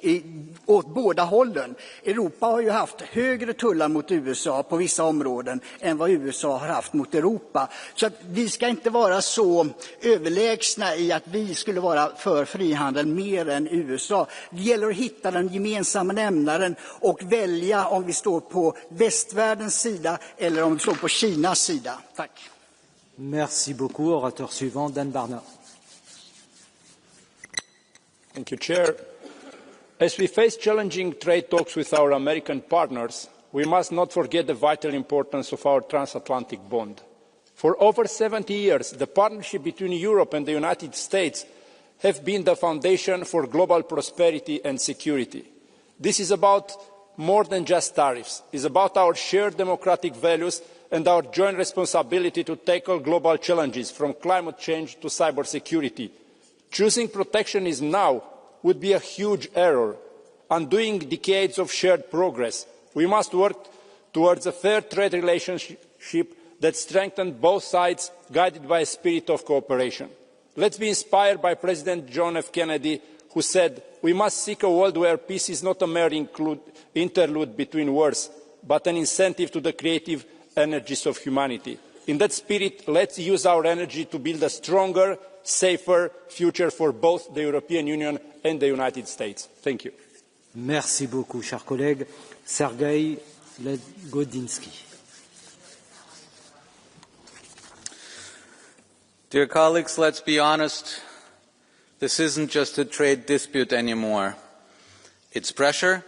åt båda hållen. Europa har ju haft högre tullar mot USA på vissa områden än vad USA har haft mot Europa. Så att vi ska inte vara så överlägsna i att vi skulle vara för frihandel mer än USA. Det gäller att hitta den gemensamma nämnaren och välja om vi står på västvärldens sida eller om vi står på Kinas sida. Tack. Merci beaucoup. Orateur suivant, Dan Barna. Thank you, Chair. As we face challenging trade talks with our American partners, we must not forget the vital importance of our transatlantic bond. For over 70 years, the partnership between Europe and the United States have been the foundation for global prosperity and security. This is about more than just tariffs. It is about our shared democratic values and our joint responsibility to tackle global challenges from climate change to cybersecurity. Choosing protectionism now would be a huge error, undoing decades of shared progress. We must work towards a fair trade relationship that strengthens both sides, guided by a spirit of cooperation. Let's be inspired by President John F. Kennedy, who said, "We must seek a world where peace is not a mere interlude between wars, but an incentive to the creative energies of humanity." In that spirit, let's use our energy to build a stronger, safer future for both the European Union and the United States. Thank you. Merci beaucoup, cher collègue. Sergei Godinsky. Dear colleagues, let's be honest. This isn't just a trade dispute anymore. It's pressure,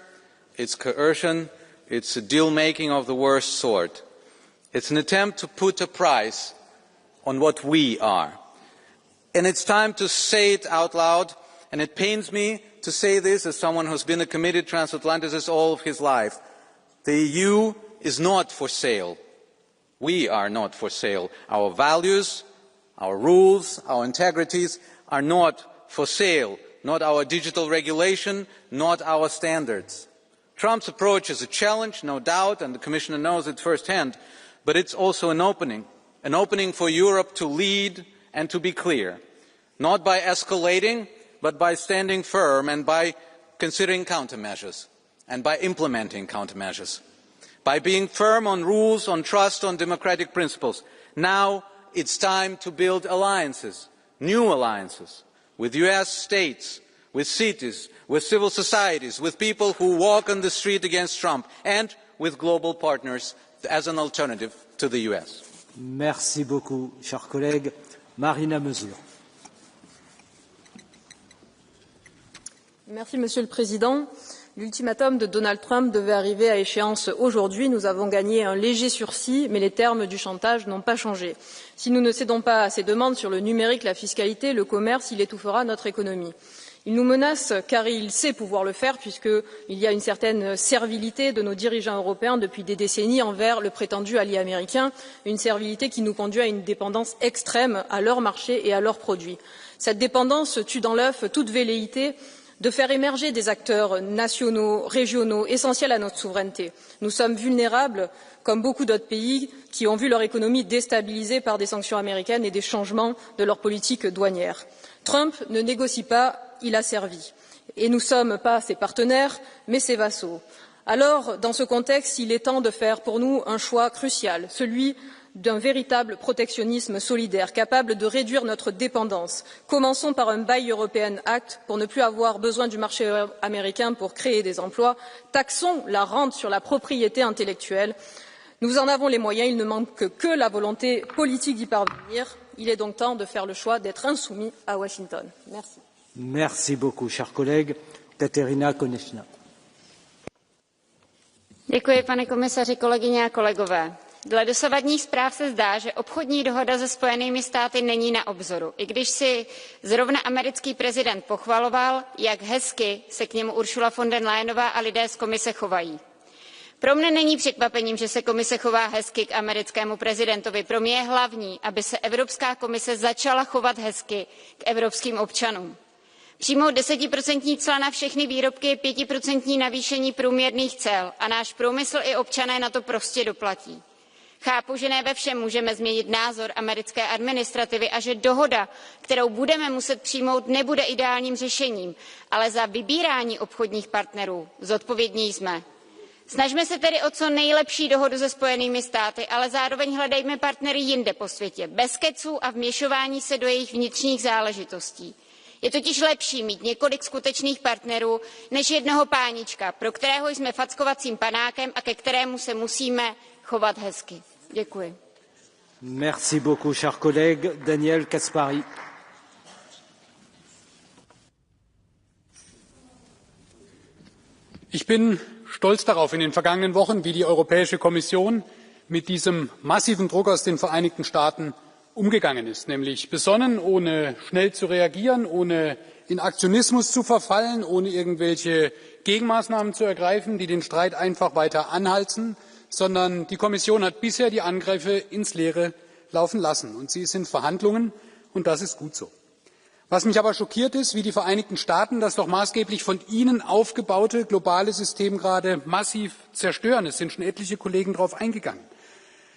it's coercion, it's a deal-making of the worst sort. It's an attempt to put a price on what we are. And it's time to say it out loud, and it pains me to say this as someone who's been a committed transatlanticist all of his life. The EU is not for sale. We are not for sale. Our values, our rules, our integrities are not for sale. Not our digital regulation, not our standards. Trump's approach is a challenge, no doubt, and the Commissioner knows it firsthand. But it's also an opening for Europe to lead and to be clear, not by escalating, but by standing firm and by considering countermeasures and by implementing countermeasures, by being firm on rules, on trust, on democratic principles. Now it's time to build alliances, new alliances, with US states, with cities, with civil societies, with people who walk on the street against Trump, and with global partners as an alternative to the US. Merci beaucoup, cher collègue. Marina Mesure. Merci, Monsieur le Président. L'ultimatum de Donald Trump devait arriver à échéance aujourd'hui. Nous avons gagné un léger sursis, mais les termes du chantage n'ont pas changé. Si nous ne cédons pas à ces demandes sur le numérique, la fiscalité, le commerce, il étouffera notre économie. Il nous menace car il sait pouvoir le faire puisqu'il y a une certaine servilité de nos dirigeants européens depuis des décennies envers le prétendu allié américain, une servilité qui nous conduit à une dépendance extrême à leur marché et à leurs produits. Cette dépendance tue dans l'œuf toute velléité de faire émerger des acteurs nationaux, régionaux, essentiels à notre souveraineté. Nous sommes vulnérables, comme beaucoup d'autres pays qui ont vu leur économie déstabilisée par des sanctions américaines et des changements de leur politique douanière. Trump ne négocie pas, il a servi. Et nous ne sommes pas ses partenaires, mais ses vassaux. Alors, dans ce contexte, il est temps de faire pour nous un choix crucial, celui d'un véritable protectionnisme solidaire, capable de réduire notre dépendance. Commençons par un Buy European Act pour ne plus avoir besoin du marché américain pour créer des emplois. Taxons la rente sur la propriété intellectuelle. Nous en avons les moyens, il ne manque que la volonté politique d'y parvenir. Il est donc temps de faire le choix d'être insoumis à Washington. Merci. Merci beaucoup, chers collègues. Kateřina Konečná. Děkuji, pane komisaři, kolegyně a kolegové. Dle dosavadních zpráv se zdá, že obchodní dohoda se Spojenými státy není na obzoru, i když si zrovna americký prezident pochvaloval, jak hezky se k němu Ursula von der Leyenová a lidé z komise chovají. Pro mne není překvapením, že se komise chová hezky k americkému prezidentovi. Pro mě je hlavní, aby se Evropská komise začala chovat hezky k evropským občanům. Přijmout 10% cla na všechny výrobky je 5% navýšení průměrných cel a náš průmysl i občané na to prostě doplatí. Chápu, že ne ve všem můžeme změnit názor americké administrativy a že dohoda, kterou budeme muset přijmout, nebude ideálním řešením, ale za vybírání obchodních partnerů zodpovědní jsme. Snažme se tedy o co nejlepší dohodu se Spojenými státy, ale zároveň hledejme partnery jinde po světě, bez keců a vměšování se do jejich vnitřních záležitostí. Je totiž lepší mít několik skutečných partnerů, než jednoho pánička, pro kterého jsme fackovacím panákem a ke kterému se musíme chovat hezky. Děkuji. Merci beaucoup, cher collègue. Daniel Caspary. Ich bin stolz darauf, in den vergangenen Wochen, wie die Europäische Kommission mit diesem massiven Druck aus den Vereinigten Staaten umgegangen ist, nämlich besonnen, ohne schnell zu reagieren, ohne in Aktionismus zu verfallen, ohne irgendwelche Gegenmaßnahmen zu ergreifen, die den Streit einfach weiter anheizen, sondern die Kommission hat bisher die Angriffe ins Leere laufen lassen. Und sie ist in Verhandlungen, und das ist gut so. Was mich aber schockiert ist, wie die Vereinigten Staaten das doch maßgeblich von ihnen aufgebaute globale System gerade massiv zerstören. Es sind schon etliche Kollegen darauf eingegangen.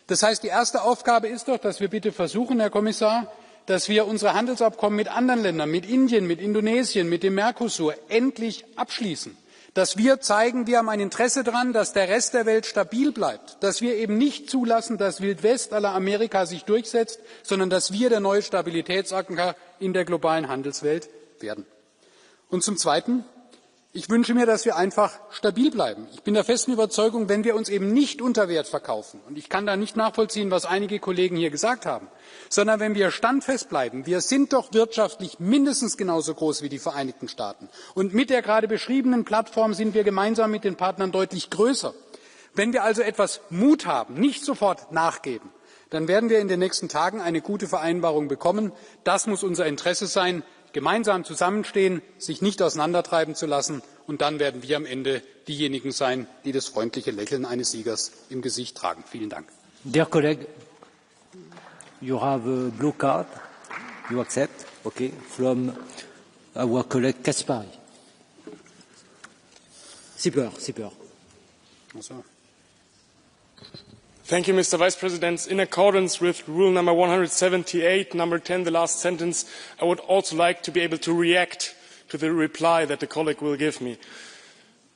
Das heißt, die erste Aufgabe ist doch, dass wir bitte versuchen, Herr Kommissar, dass wir unsere Handelsabkommen mit anderen Ländern, mit Indien, mit Indonesien, mit dem Mercosur endlich abschließen. Dass wir zeigen, wir haben ein Interesse daran, dass der Rest der Welt stabil bleibt. Dass wir eben nicht zulassen, dass Wildwest à la Amerika sich durchsetzt, sondern dass wir der neue Stabilitätsanker in der globalen Handelswelt werden. Und zum Zweiten, ich wünsche mir, dass wir einfach stabil bleiben. Ich bin der festen Überzeugung, wenn wir uns eben nicht unter Wert verkaufen, und ich kann da nicht nachvollziehen, was einige Kollegen hier gesagt haben, sondern wenn wir standfest bleiben, wir sind doch wirtschaftlich mindestens genauso groß wie die Vereinigten Staaten. Und mit der gerade beschriebenen Plattform sind wir gemeinsam mit den Partnern deutlich größer. Wenn wir also etwas Mut haben, nicht sofort nachgeben, dann werden wir in den nächsten Tagen eine gute Vereinbarung bekommen. Das muss unser Interesse sein. Gemeinsam zusammenstehen, sich nicht auseinandertreiben zu lassen, und dann werden wir am Ende diejenigen sein, die das freundliche Lächeln eines Siegers im Gesicht tragen. Vielen Dank. Dear colleague, you have a blue card. You accept? Okay, from our colleague Caspary. Sipper. Thank you, Mr. Vice President. In accordance with rule number 178, number 10, the last sentence, I would also like to be able to react to the reply that the colleague will give me.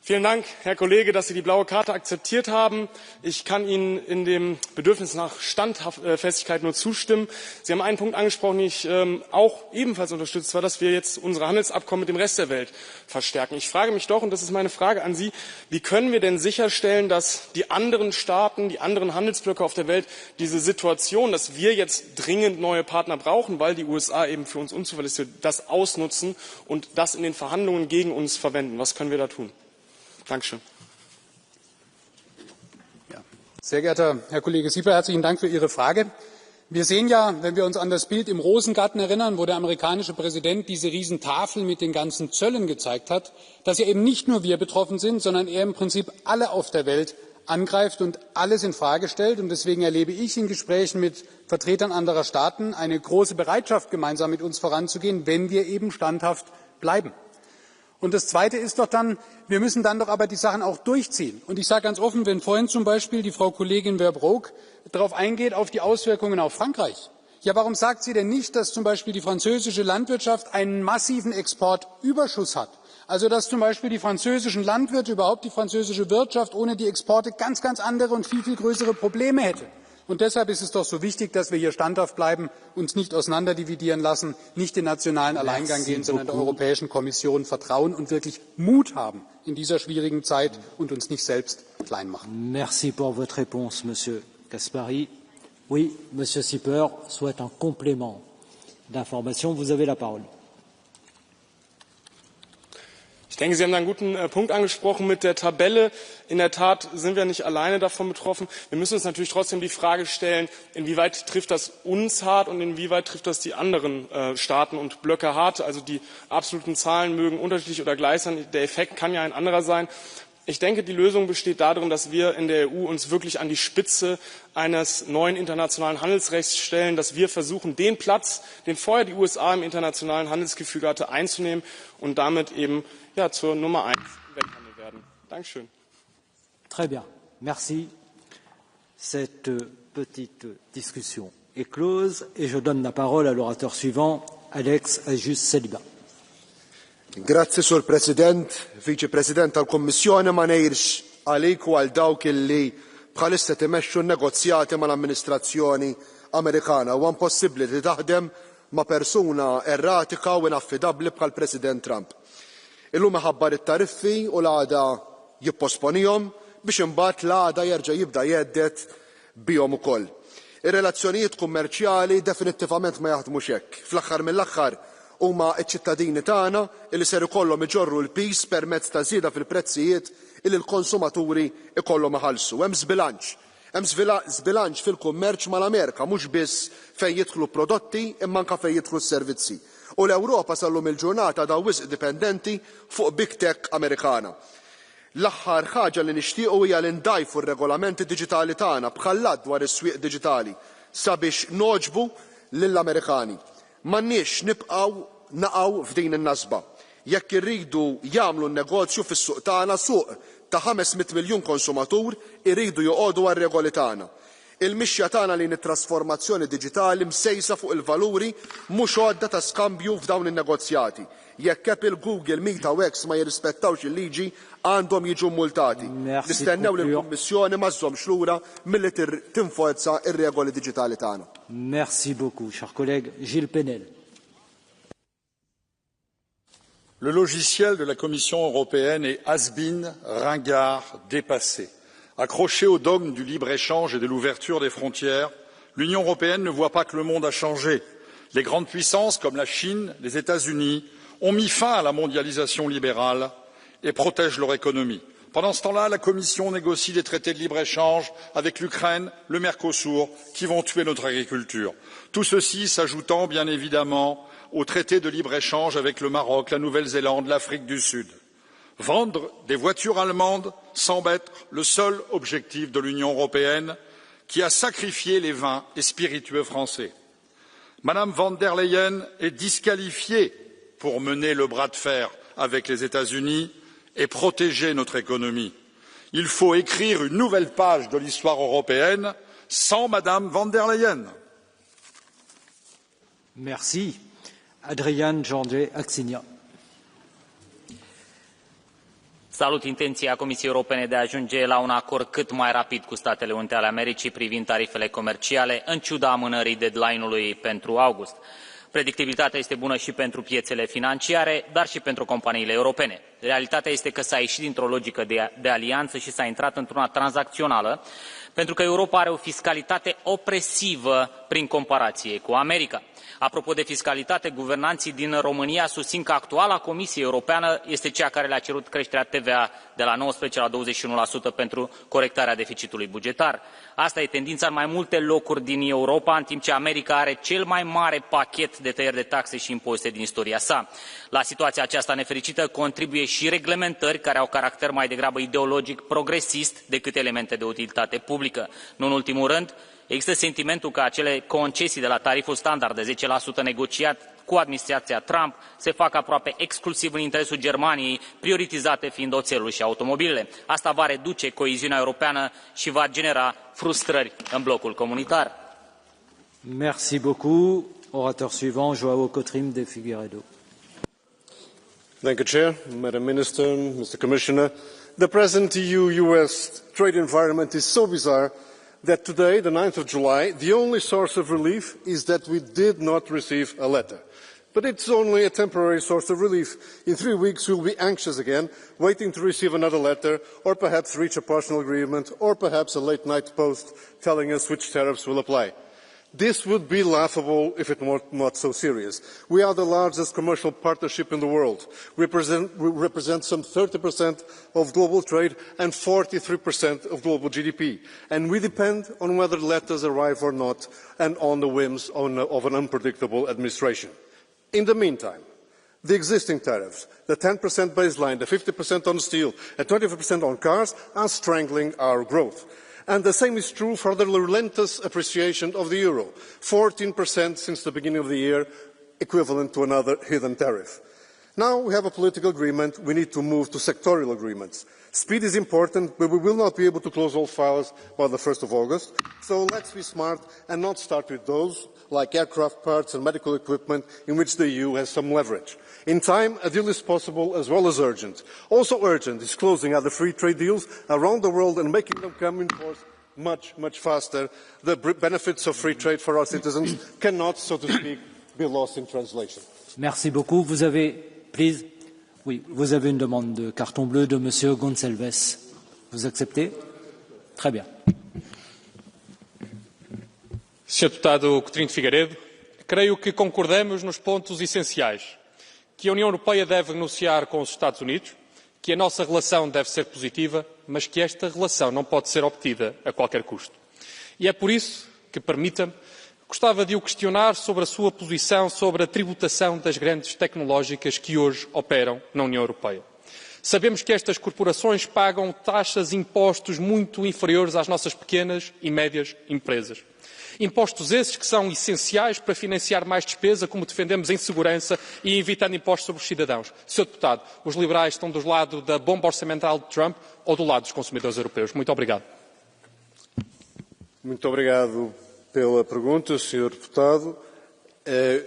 Vielen Dank, Herr Kollege, dass Sie die blaue Karte akzeptiert haben. Ich kann Ihnen in dem Bedürfnis nach Standfestigkeit nur zustimmen. Sie haben einen Punkt angesprochen, den ich auch ebenfalls unterstütze, zwar, dass wir jetzt unsere Handelsabkommen mit dem Rest der Welt verstärken. Ich frage mich doch, und das ist meine Frage an Sie, wie können wir denn sicherstellen, dass die anderen Staaten, die anderen Handelsblöcke auf der Welt diese Situation, dass wir jetzt dringend neue Partner brauchen, weil die USA eben für uns unzuverlässig sind, das ausnutzen und das in den Verhandlungen gegen uns verwenden? Was können wir da tun? Dankeschön. Ja. Sehr geehrter Herr Kollege Sieber, herzlichen Dank für Ihre Frage. Wir sehen ja, wenn wir uns an das Bild im Rosengarten erinnern, wo der amerikanische Präsident diese Riesentafel mit den ganzen Zöllen gezeigt hat, dass ja eben nicht nur wir betroffen sind, sondern er im Prinzip alle auf der Welt angreift und alles in Frage stellt. Und deswegen erlebe ich in Gesprächen mit Vertretern anderer Staaten eine große Bereitschaft, gemeinsam mit uns voranzugehen, wenn wir eben standhaft bleiben. Und das Zweite ist doch dann, wir müssen dann doch aber die Sachen auch durchziehen. Und ich sage ganz offen, wenn vorhin zum Beispiel die Frau Kollegin Verbrugge darauf eingeht, auf die Auswirkungen auf Frankreich. Ja, warum sagt sie denn nicht, dass zum Beispiel die französische Landwirtschaft einen massiven Exportüberschuss hat? Also dass zum Beispiel die französischen Landwirte, überhaupt die französische Wirtschaft ohne die Exporte ganz, ganz andere und viel, viel größere Probleme hätte. Und deshalb ist es doch so wichtig, dass wir hier standhaft bleiben, uns nicht auseinanderdividieren lassen, nicht den nationalen Alleingang gehen, sondern der Europäischen Kommission vertrauen und wirklich Mut haben in dieser schwierigen Zeit und uns nicht selbst klein machen. Merci pour votre réponse, Monsieur Caspary. Oui, Monsieur Sipper souhaite un complément d'information. Vous avez la parole. Ich denke, Sie haben da einen guten Punkt angesprochen mit der Tabelle. In der Tat sind wir nicht alleine davon betroffen. Wir müssen uns natürlich trotzdem die Frage stellen, inwieweit trifft das uns hart und inwieweit trifft das die anderen Staaten und Blöcke hart. Also die absoluten Zahlen mögen unterschiedlich oder gleich sein. Der Effekt kann ja ein anderer sein. Ich denke, die Lösung besteht darin, dass wir in der EU uns wirklich an die Spitze eines neuen internationalen Handelsrechts stellen, dass wir versuchen, den Platz, den vorher die USA im internationalen Handelsgefüge hatte, einzunehmen und damit eben zur Nummer 1 im Welthandel werden. Dankeschön. Très bien. Merci. Cette petite discussion est close et je donne la parole à l'orateur suivant, Alex Agius-Saliba. Grazzi, Sur President, Vice President tal-Kommissjoni, ma ngħidx għalik u għal dawk illi bħalissa timexxu n-negozjati mal-amministrazzjoni Amerikana. Huwa impossibbli li taħdem ma' persuna erratika u inaffidabbli bħal President Trump. Illum iħabbar it-tariffi u l-għada jipposponihom biex imbagħad l-għada jerġa' jibda jgħeddet bihom ukoll. Ir-relazzjonijiet kummerċjali definittivament ma jaħdmux hekk. Fl-aħħar mill-aħħar huma ċ-ċittadini tagħna li ser ikollhom iġorru l-peace permezz ta' żieda fil-prezzijiet illi l-konsumaturi ikollhom iħallsu. Hemm żbilanċ. Hemm żbilanċ fil-kummerċ mal-Amerika mhux biss fejn jidħlu prodotti imma anke fejn jidħlu s-servizzi. U l-Ewropa sallum il-ġurnata da wisq dipendenti fuq big tech Amerikana. L-aħħar ħaġa li nixtiequ hija li ndajfu r-regolamenti diġitali tagħna bħall dwar is-swieq diġitali sabiex noġbu lill-Amerikani. M'għandniex naqgħu f'din in-nasba. Jekk irridu jagħmlu n-negozju fis-suq tagħna suq ta' 500 miljun konsumatur iridu joqogħdu għar-regoli tagħna. Il-mixja tagħna lejn it-trasformazzjoni diġitali msejsa fuq il-valuri mhux għodda ta' skambju f'dawn in-negozjati. Jekk Apple, Google, Meta u X ma jirrispettawx il-liġi għandhom jiġu multati. Nistennew li l-Kummissjoni ma żżommx lura milli tinforza ir-regoli diġitali tagħna. Merci beaucoup, cher collègue. Gilles Penel. Le logiciel de la Commission européenne est has-been, ringard, dépassé. Accroché au dogme du libre-échange et de l'ouverture des frontières, l'Union européenne ne voit pas que le monde a changé. Les grandes puissances comme la Chine, les États-Unis ont mis fin à la mondialisation libérale et protègent leur économie. Pendant ce temps-là, la Commission négocie des traités de libre-échange avec l'Ukraine, le Mercosur, qui vont tuer notre agriculture. Tout ceci s'ajoutant, bien évidemment, aux traités de libre-échange avec le Maroc, la Nouvelle-Zélande, l'Afrique du Sud. Vendre des voitures allemandes semble être le seul objectif de l'Union européenne, qui a sacrifié les vins et spiritueux français. Madame von der Leyen est disqualifiée pour mener le bras de fer avec les États-Unis et protéger notre économie. Il faut écrire une nouvelle page de l'histoire européenne sans Madame von der Leyen. Merci. Adrian George Axigna. Salut intenția Comisiei Europene de a ajunge la un acord cât mai rapid cu Statele Unite ale Americii privind tarifele comerciale, în ciuda amânării deadline-ului pentru august. Predictibilitatea este bună și pentru piețele financiare, dar și pentru companiile europene. Realitatea este că s-a ieșit dintr-o logică de alianță și s-a intrat într-una tranzacțională, pentru că Europa are o fiscalitate opresivă prin comparație cu America. Apropo de fiscalitate, guvernanții din România susțin că actuala Comisie Europeană este cea care le-a cerut creșterea TVA de la 19 la 21% pentru corectarea deficitului bugetar. Asta e tendința în mai multe locuri din Europa, în timp ce America are cel mai mare pachet de tăieri de taxe și impozite din istoria sa. La situația aceasta nefericită contribuie și reglementări care au caracter mai degrabă ideologic progresist decât elemente de utilitate publică. Nu în ultimul rând, există sentimentul că acele concesii de la tariful standard de 10% negociat cu administrația Trump se fac aproape exclusiv în interesul Germaniei, prioritizate fiind oțelul și automobilele. Asta va reduce coeziunea europeană și va genera frustrări în blocul comunitar. Merci beaucoup. Orateur suivant, João Cotrim de Figueiredo. Thank you, Chair, Madam Minister, Mr. Commissioner. The present EU-US trade environment is so bizarre that today, the 9th of July, the only source of relief is that we did not receive a letter. But it's only a temporary source of relief. In 3 weeks, we'll be anxious again, waiting to receive another letter, or perhaps reach a partial agreement, or perhaps a late-night post telling us which tariffs will apply. This would be laughable if it were not so serious. We are the largest commercial partnership in the world. We represent some 30% of global trade and 43% of global GDP. And we depend on whether letters arrive or not, and on the whims of an unpredictable administration. In the meantime, the existing tariffs, the 10% baseline, the 50% on steel, and 25% on cars, are strangling our growth. And the same is true for the relentless appreciation of the euro, 14% since the beginning of the year, equivalent to another hidden tariff. Now we have a political agreement, we need to move to sectorial agreements. Speed is important, but we will not be able to close all files by the 1st of August, so let's be smart and not start with those, like aircraft parts and medical equipment, in which the EU has some leverage. In time, a deal is possible as well as urgent. Also urgent is closing other free trade deals around the world and making them come in force much, much faster. The benefits of free trade for our citizens cannot, so to speak, be lost in translation. Merci beaucoup. Vous avez une demande de carton bleu de Monsieur Gonçalves. Vous acceptez? Très bien. Sr. Deputado Coutinho de Figueiredo, creio que concordamos nos pontos essenciais. Que a União Europeia deve negociar com os Estados Unidos, que a nossa relação deve ser positiva, mas que esta relação não pode ser obtida a qualquer custo. E é por isso que, permita-me, gostava de o questionar sobre a sua posição sobre a tributação das grandes tecnológicas que hoje operam na União Europeia. Sabemos que estas corporações pagam taxas e impostos muito inferiores às nossas pequenas e médias empresas. Impostos esses que são essenciais para financiar mais despesa, como defendemos em segurança e evitando impostos sobre os cidadãos. Sr. Deputado, os liberais estão do lado da bomba orçamental de Trump ou do lado dos consumidores europeus? Muito obrigado. Muito obrigado pela pergunta, Sr. Deputado.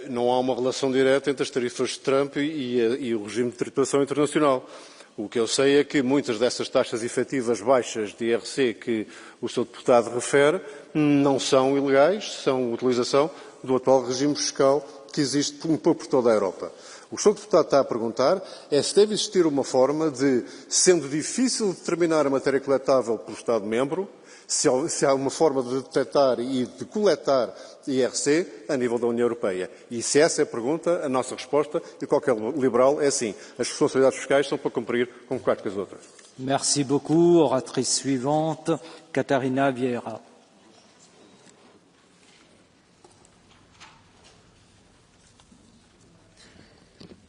Não há uma relação direta entre as tarifas de Trump e o regime de tributação internacional. O que eu sei é que muitas dessas taxas efetivas baixas de IRC que o Sr. Deputado refere não são ilegais, são utilização do atual regime fiscal que existe por toda a Europa. O que o Sr. Deputado está a perguntar é se deve existir uma forma de, sendo difícil determinar a matéria coletável pelo Estado-membro, se há uma forma de detectar e de coletar IRC a nível da União Europeia. E se essa é a pergunta, a nossa resposta, e qualquer liberal, é sim. As responsabilidades fiscais são para cumprir como quaisquer outras. Merci beaucoup. Oratrice suivante, Catarina Vieira.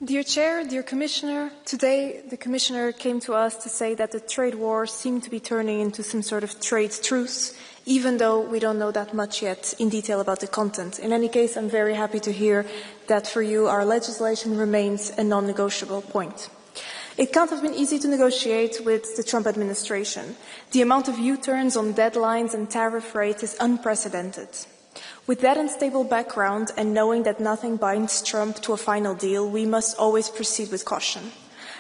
Dear Chair, dear Commissioner, today the Commissioner came to us to say that the trade war seemed to be turning into some sort of trade truce, even though we don't know that much yet in detail about the content. In any case, I'm very happy to hear that for you our legislation remains a non-negotiable point. It can't have been easy to negotiate with the Trump administration. The amount of U-turns on deadlines and tariff rates is unprecedented. With that unstable background and knowing that nothing binds Trump to a final deal, we must always proceed with caution.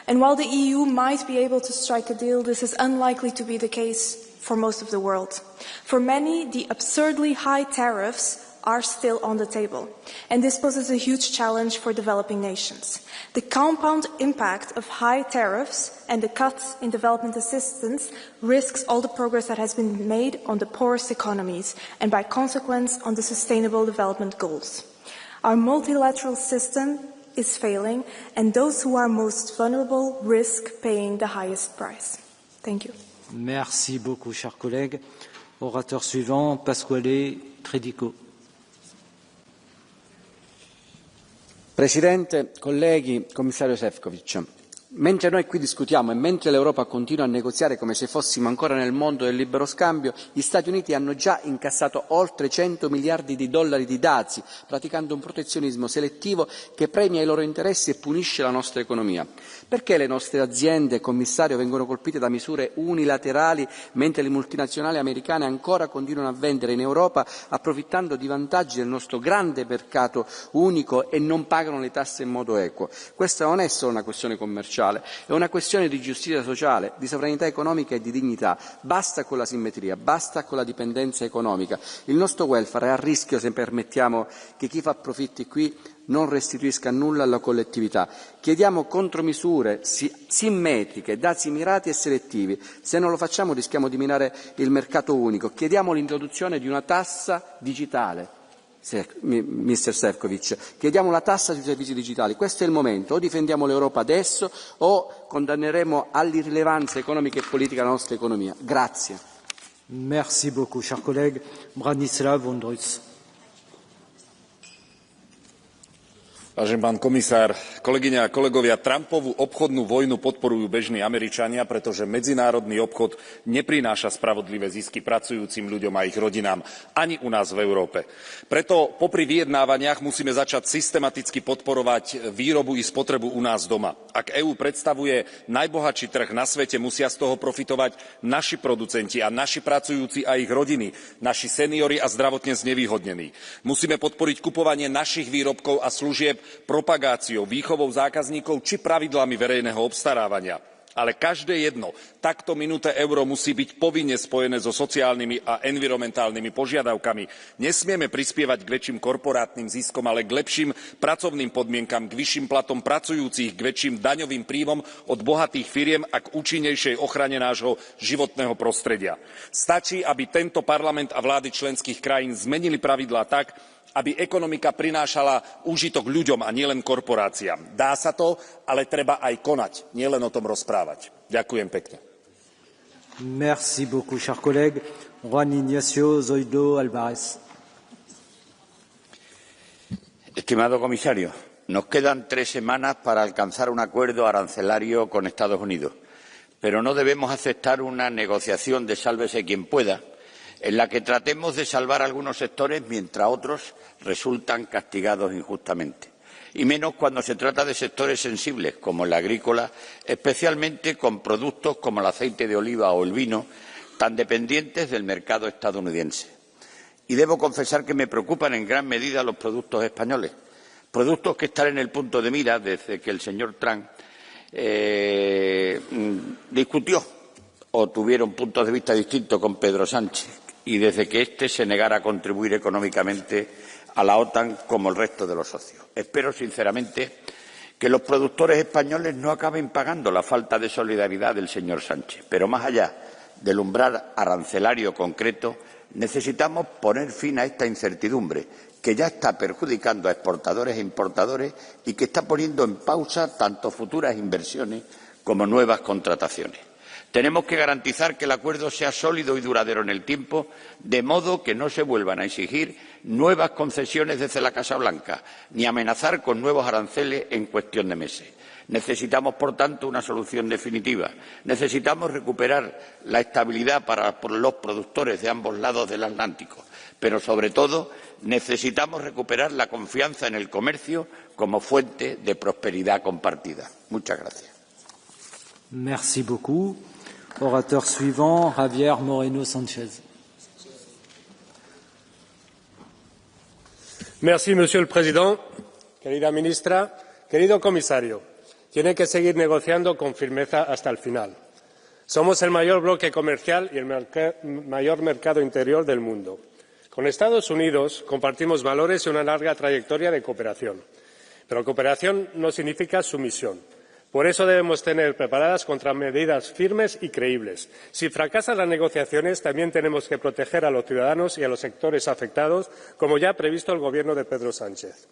And while the EU might be able to strike a deal, this is unlikely to be the case for most of the world. For many, the absurdly high tariffs are still on the table, and this poses a huge challenge for developing nations. The compound impact of high tariffs and the cuts in development assistance risks all the progress that has been made on the poorest economies and by consequence on the sustainable development goals. Our multilateral system is failing and those who are most vulnerable risk paying the highest price. Thank you. Merci beaucoup, chers collègues. Orateur suivant, Pasquale Tredico. Presidente, colleghi, Commissario Šefčovič, Mentre noi qui discutiamo e mentre l'Europa continua a negoziare come se fossimo ancora nel mondo del libero scambio, gli Stati Uniti hanno già incassato oltre 100 miliardi di dollari di dazi, praticando un protezionismo selettivo che premia i loro interessi e punisce la nostra economia. Perché le nostre aziende, commissario, vengono colpite da misure unilaterali mentre le multinazionali americane ancora continuano a vendere in Europa approfittando di vantaggi del nostro grande mercato unico e non pagano le tasse in modo equo? Questa non è solo una questione commerciale, è una questione di giustizia sociale, di sovranità economica e di dignità. Basta con la simmetria, basta con la dipendenza economica. Il nostro welfare è a rischio se permettiamo che chi fa profitti qui non restituisca nulla alla collettività. Chiediamo contromisure simmetriche, dazi mirati e selettivi. Se non lo facciamo rischiamo di minare il mercato unico. Chiediamo l'introduzione di una tassa digitale. Mr. Šefčovič, chiediamo la tassa sui servizi digitali. Questo è il momento, o difendiamo l'Europa adesso o condanneremo all'irrilevanza economica e politica la nostra economia. Grazie. Merci beaucoup, cher collègue. Branislav Vondrus. Vážený pán komisár, kolegyne a kolegovia, Trumpovú obchodnú vojnu podporujú bežní Američania, pretože medzinárodný obchod neprináša spravodlivé zisky pracujúcim ľuďom a ich rodinám ani u nás v Európe. Preto popri vyjednávaniach musíme začať systematicky podporovať výrobu i spotrebu u nás doma. Ak EÚ predstavuje najbohatší trh na svete, musia z toho profitovať naši producenti a naši pracujúci a ich rodiny, naši seniori a zdravotne znevýhodnení. Musíme podporiť kupovanie našich výrobkov a služieb propagáciou, výchovou zákazníkov či pravidlami verejného obstarávania. Ale každé jedno takto minuté euro musí byť povinne spojené so sociálnymi a environmentálnymi požiadavkami. Nesmieme prispievať k väčším korporátnym ziskom, ale k lepším pracovným podmienkam, k vyšším platom pracujúcich, k väčším daňovým príjmom od bohatých firiem a k účinnejšej ochrane nášho životného prostredia. Stačí, aby tento parlament a vlády členských krajín zmenili pravidlá tak, aby ekonomika prinášala úžitok ľuďom a nielen korporáciám. Dá sa to, ale treba aj konať, nielen o tom rozprávať. Ďakujem pekne. Merci beaucoup, cher collègue. Juan Ignacio Zoido Álvarez. Estimado comisario, nos quedan 3 semanas para alcanzar un acuerdo arancelario con Estados Unidos, pero no debemos aceptar una negociación de sálvese quien pueda, en la que tratemos de salvar algunos sectores mientras otros resultan castigados injustamente. Y menos cuando se trata de sectores sensibles, como el agrícola, especialmente con productos como el aceite de oliva o el vino, tan dependientes del mercado estadounidense. Y debo confesar que me preocupan en gran medida los productos españoles, productos que están en el punto de mira desde que el señor Trump discutió o tuvieron puntos de vista distintos con Pedro Sánchez, y desde que éste se negara a contribuir económicamente a la OTAN como el resto de los socios. Espero sinceramente que los productores españoles no acaben pagando la falta de solidaridad del señor Sánchez, pero más allá del umbral arancelario concreto, necesitamos poner fin a esta incertidumbre que ya está perjudicando a exportadores e importadores y que está poniendo en pausa tanto futuras inversiones como nuevas contrataciones. Tenemos que garantizar que el acuerdo sea sólido y duradero en el tiempo, de modo que no se vuelvan a exigir nuevas concesiones desde la Casa Blanca, ni amenazar con nuevos aranceles en cuestión de meses. Necesitamos, por tanto, una solución definitiva. Necesitamos recuperar la estabilidad para los productores de ambos lados del Atlántico, pero, sobre todo, necesitamos recuperar la confianza en el comercio como fuente de prosperidad compartida. Muchas gracias. Merci beaucoup. Orateur suivant, Javier Moreno Sánchez. Merci, Monsieur le Président. Querida ministra, querido comisario, tiene que seguir negociando con firmeza hasta el final. Somos el mayor bloque comercial y el mayor mercado interior del mundo. Con Estados Unidos compartimos valores y una larga trayectoria de cooperación. Pero cooperación no significa sumisión. Por eso debemos tener preparadas contramedidas firmes y creíbles. Si fracasan las negociaciones, también tenemos que proteger a los ciudadanos y a los sectores afectados, como ya ha previsto el Gobierno de Pedro Sánchez.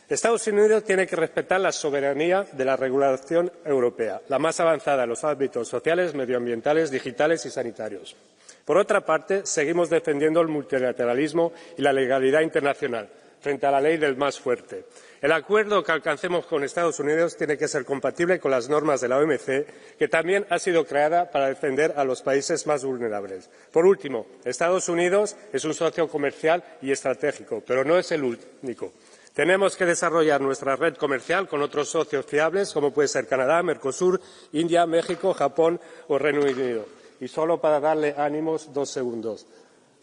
Estados Unidos tiene que respetar la soberanía de la regulación europea, la más avanzada en los ámbitos sociales, medioambientales, digitales y sanitarios. Por otra parte, seguimos defendiendo el multilateralismo y la legalidad internacional, frente a la ley del más fuerte. El acuerdo que alcancemos con Estados Unidos tiene que ser compatible con las normas de la OMC, que también ha sido creada para defender a los países más vulnerables. Por último, Estados Unidos es un socio comercial y estratégico, pero no es el único. Tenemos que desarrollar nuestra red comercial con otros socios fiables, como puede ser Canadá, Mercosur, India, México, Japón o Reino Unido. Y solo para darle ánimos, 2 segundos.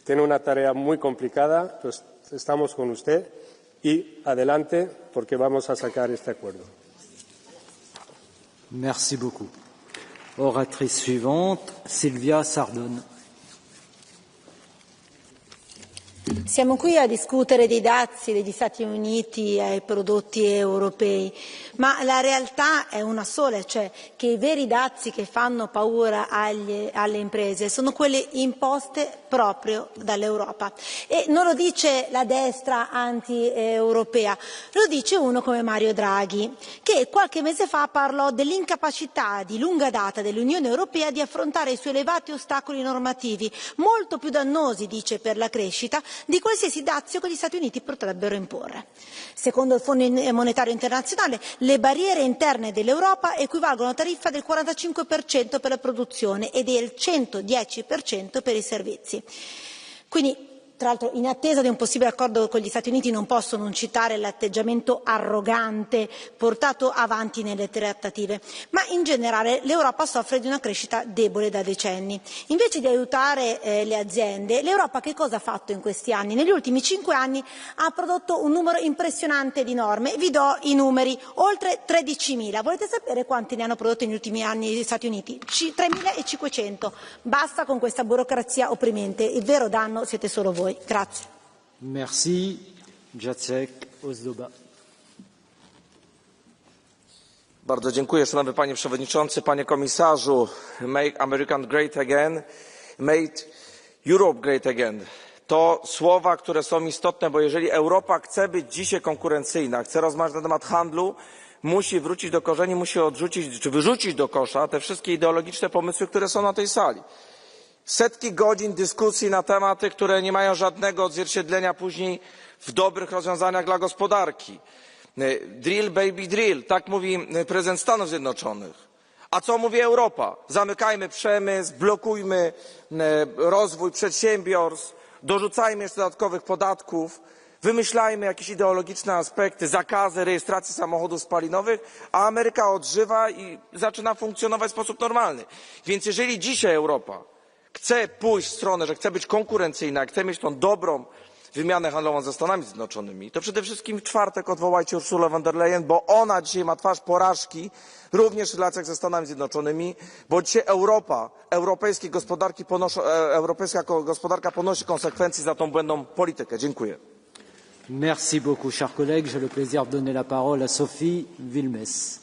Tiene una tarea muy complicada, pues estamos con usted y adelante porque vamos a sacar este acuerdo. Merci beaucoup. Oratrice suivante, Silvia Sardone. Siamo qui a discutere dei dazi degli Stati Uniti ai prodotti europei, ma la realtà è una sola, cioè che i veri dazi che fanno paura alle imprese sono quelle imposte proprio dall'Europa. E non lo dice la destra anti-europea, lo dice uno come Mario Draghi, che qualche mese fa parlò dell'incapacità di lunga data dell'Unione Europea di affrontare i suoi elevati ostacoli normativi, molto più dannosi, dice, per la crescita, di qualsiasi dazio che gli Stati Uniti potrebbero imporre. Secondo il Fondo Monetario Internazionale, le barriere interne dell'Europa equivalgono a tariffa del 45% per la produzione e del 110% per i servizi. Quindi, tra l'altro, in attesa di un possibile accordo con gli Stati Uniti non posso non citare l'atteggiamento arrogante portato avanti nelle trattative, ma in generale l'Europa soffre di una crescita debole da decenni. Invece di aiutare le aziende, l'Europa che cosa ha fatto in questi anni? Negli ultimi 5 anni ha prodotto un numero impressionante di norme. Vi do i numeri, oltre 13.000. Volete sapere quanti ne hanno prodotti negli ultimi anni gli Stati Uniti? 3.500. Basta con questa burocrazia opprimente. Il vero danno siete solo voi. Grazie. Merci. Jacek Ozdoba. Bardzo dziękuję, szanowny panie przewodniczący, panie komisarzu. Make America great again, make Europe great again. To słowa, które są istotne, bo jeżeli Europa chce być dzisiaj konkurencyjna, chce rozmawiać na temat handlu, musi wrócić do korzeni, musi odrzucić czy wyrzucić do kosza te wszystkie ideologiczne pomysły, które są na tej sali. Setki godzin dyskusji na tematy, które nie mają żadnego odzwierciedlenia później w dobrych rozwiązaniach dla gospodarki. Drill baby drill, tak mówi prezydent Stanów Zjednoczonych. A co mówi Europa? Zamykajmy przemysł, blokujmy rozwój przedsiębiorstw, dorzucajmy jeszcze dodatkowych podatków, wymyślajmy jakieś ideologiczne aspekty, zakazy rejestracji samochodów spalinowych, a Ameryka odżywa i zaczyna funkcjonować w sposób normalny. Więc jeżeli dzisiaj Europa chce pójść w stronę, że chce być konkurencyjna, chce mieć tą dobrą wymianę handlową ze Stanami Zjednoczonymi, to przede wszystkim w czwartek odwołajcie Ursulę von der Leyen, bo ona dzisiaj ma twarz porażki również w relacjach ze Stanami Zjednoczonymi, bo dzisiaj europejska gospodarka ponosi konsekwencje za tą błędną politykę. Dziękuję. Merci beaucoup, chers collègues. J'ai le plaisir de donner la parole à Sophie Wilmès.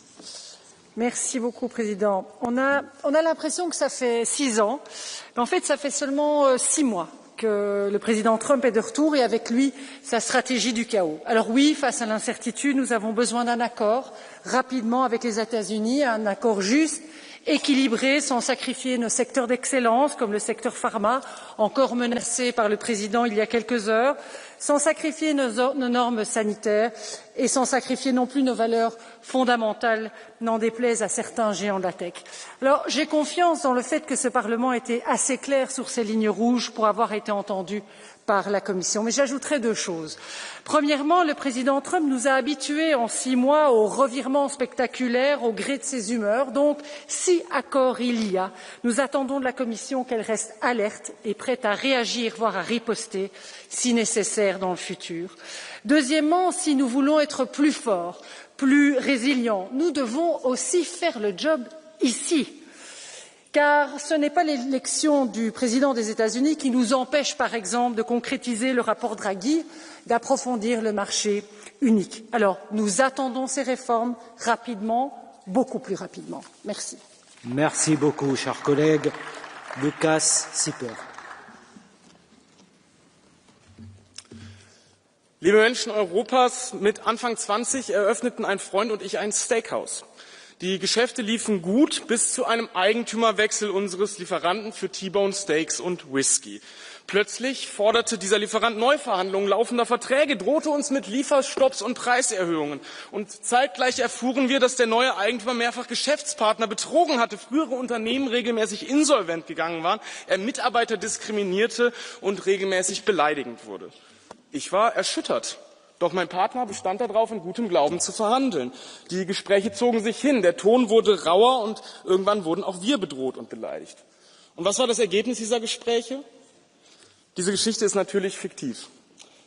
Merci beaucoup, Président. On a l'impression que ça fait 6 ans, mais en fait, ça fait seulement 6 mois que le président Trump est de retour et avec lui, sa stratégie du chaos. Alors oui, face à l'incertitude, nous avons besoin d'un accord rapidement avec les États-Unis, un accord juste, équilibré, sans sacrifier nos secteurs d'excellence, comme le secteur pharma, encore menacé par le président il y a quelques heures, sans sacrifier nos normes sanitaires et sans sacrifier non plus nos valeurs fondamentales, n'en déplaise à certains géants de la tech. Alors, j'ai confiance dans le fait que ce Parlement était assez clair sur ces lignes rouges pour avoir été entendu par la Commission. Mais j'ajouterai 2 choses. Premièrement, le président Trump nous a habitués en 6 mois aux revirements spectaculaires au gré de ses humeurs. Donc, si accord il y a, nous attendons de la Commission qu'elle reste alerte et prête à réagir, voire à riposter, si nécessaire dans le futur. Deuxièmement, si nous voulons être plus forts, plus résilients, nous devons aussi faire le job ici. Car ce n'est pas l'élection du président des États-Unis qui nous empêche, par exemple, de concrétiser le rapport Draghi, d'approfondir le marché unique. Alors, nous attendons ces réformes rapidement, beaucoup plus rapidement. Merci. Merci beaucoup, chers collègues. Lukas Sieper. Liebe Menschen Europas, mit Anfang 20 eröffneten ein Freund und ich ein Steakhouse. Die Geschäfte liefen gut bis zu einem Eigentümerwechsel unseres Lieferanten für T-Bone Steaks und Whisky. Plötzlich forderte dieser Lieferant Neuverhandlungen laufender Verträge, drohte uns mit Lieferstopps und Preiserhöhungen. Und zeitgleich erfuhren wir, dass der neue Eigentümer mehrfach Geschäftspartner betrogen hatte, frühere Unternehmen regelmäßig insolvent gegangen waren, er Mitarbeiter diskriminierte und regelmäßig beleidigend wurde. Ich war erschüttert. Doch mein Partner bestand darauf, in gutem Glauben zu verhandeln. Die Gespräche zogen sich hin, der Ton wurde rauer und irgendwann wurden auch wir bedroht und beleidigt. Und was war das Ergebnis dieser Gespräche? Diese Geschichte ist natürlich fiktiv.